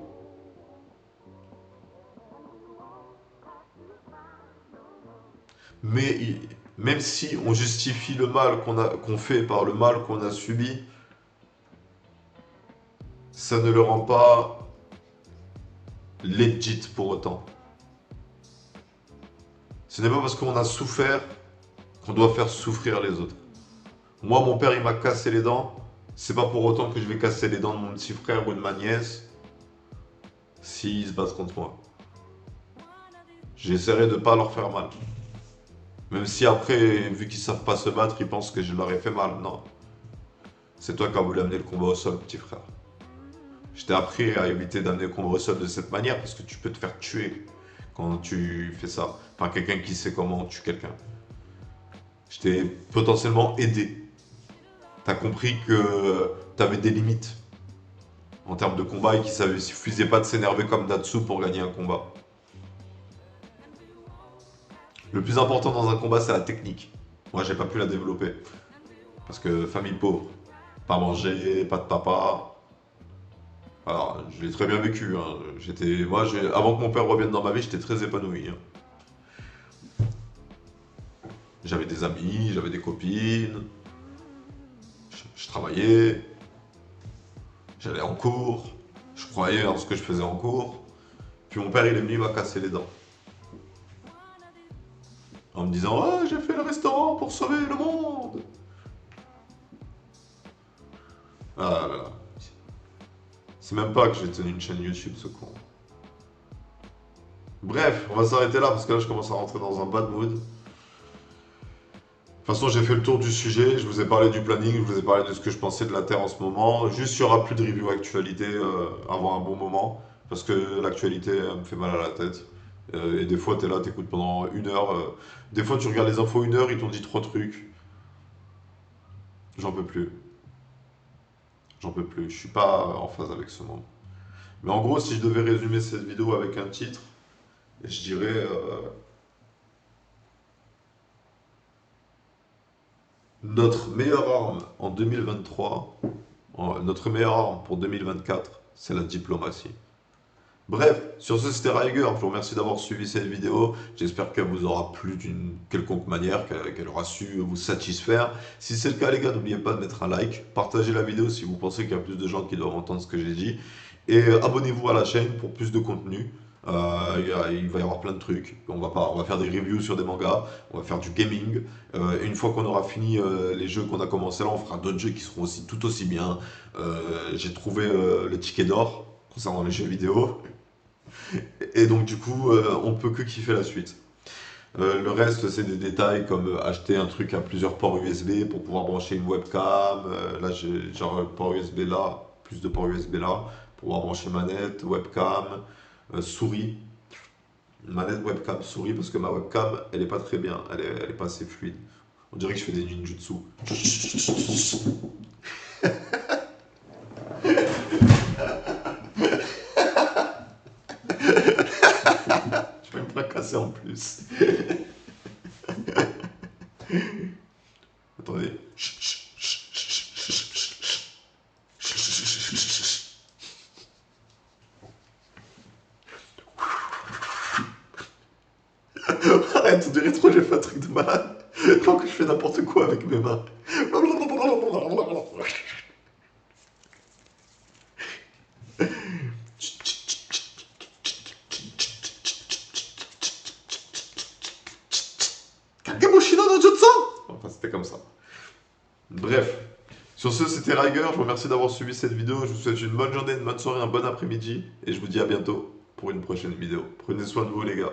[SPEAKER 1] Mais même si on justifie le mal qu'on fait par le mal qu'on a subi, ça ne le rend pas legit pour autant. Ce n'est pas parce qu'on a souffert qu'on doit faire souffrir les autres. Moi, mon père, il m'a cassé les dents. C'est pas pour autant que je vais casser les dents de mon petit frère ou de ma nièce s'ils se battent contre moi. J'essaierai de pas leur faire mal. Même si après, vu qu'ils savent pas se battre, ils pensent que je leur ai fait mal. Non. C'est toi qui as voulu amener le combat au sol, petit frère. Je t'ai appris à éviter d'amener le combat au sol de cette manière parce que tu peux te faire tuer quand tu fais ça. Enfin, quelqu'un qui sait comment tuer quelqu'un. Je t'ai potentiellement aidé. T'as compris que t'avais des limites en termes de combat et qu'il ne suffisait pas de s'énerver comme Datsu pour gagner un combat. Le plus important dans un combat, c'est la technique. Moi, j'ai pas pu la développer. Parce que famille pauvre, pas manger, pas de papa. Alors, je l'ai très bien vécu. Hein. Avant que mon père revienne dans ma vie, j'étais très épanoui. Hein. J'avais des amis, j'avais des copines, je travaillais, j'allais en cours, je croyais en ce que je faisais en cours. Puis mon père, il est venu, il m'a cassé les dents. En me disant, ah, j'ai fait le restaurant pour sauver le monde. Ah là là. C'est même pas que j'ai tenu une chaîne YouTube, ce con. Bref, on va s'arrêter là parce que là, je commence à rentrer dans un bad mood. De toute façon, j'ai fait le tour du sujet, je vous ai parlé du planning, je vous ai parlé de ce que je pensais de la Terre en ce moment. Juste, il n'y aura plus de review actualité avant un bon moment, parce que l'actualité me fait mal à la tête. Et des fois, tu es là, tu écoutes pendant 1 heure. Des fois, tu regardes les infos 1 heure, ils t'ont dit 3 trucs. J'en peux plus. J'en peux plus. Je suis pas en phase avec ce monde. Mais en gros, si je devais résumer cette vidéo avec un titre, je dirais notre meilleure arme en 2023, notre meilleure arme pour 2024, c'est la diplomatie. Bref, sur ce c'était Riger, je vous remercie d'avoir suivi cette vidéo, j'espère qu'elle vous aura plu d'une quelconque manière, qu'elle aura su vous satisfaire. Si c'est le cas les gars, n'oubliez pas de mettre un like, partagez la vidéo si vous pensez qu'il y a plus de gens qui doivent entendre ce que j'ai dit, et abonnez-vous à la chaîne pour plus de contenu. Il va y avoir plein de trucs, on va faire des reviews sur des mangas, on va faire du gaming, et une fois qu'on aura fini les jeux qu'on a commencé là, on fera d'autres jeux qui seront aussi tout aussi bien. J'ai trouvé le ticket d'or concernant les jeux vidéo. Et donc du coup, on peut que kiffer la suite. Le reste, c'est des détails comme acheter un truc à plusieurs ports USB pour pouvoir brancher une webcam. Là, j'ai genre port USB là, plus de ports USB là, pour pouvoir brancher manette, webcam, souris. Manette, webcam, souris, parce que ma webcam, elle est pas très bien, elle est pas assez fluide. On dirait que je fais des ninjutsu. Je vais me fracasser en plus. Attendez. Arrête, on dirait trop que j'ai fait un truc de malade. Tant que je fais n'importe quoi avec mes mains. Kagemushino no Jutsu. Enfin, c'était comme ça. Bref. Sur ce, c'était Riger. Je vous remercie d'avoir suivi cette vidéo. Je vous souhaite une bonne journée, une bonne soirée, un bon après-midi. Et je vous dis à bientôt pour une prochaine vidéo. Prenez soin de vous, les gars.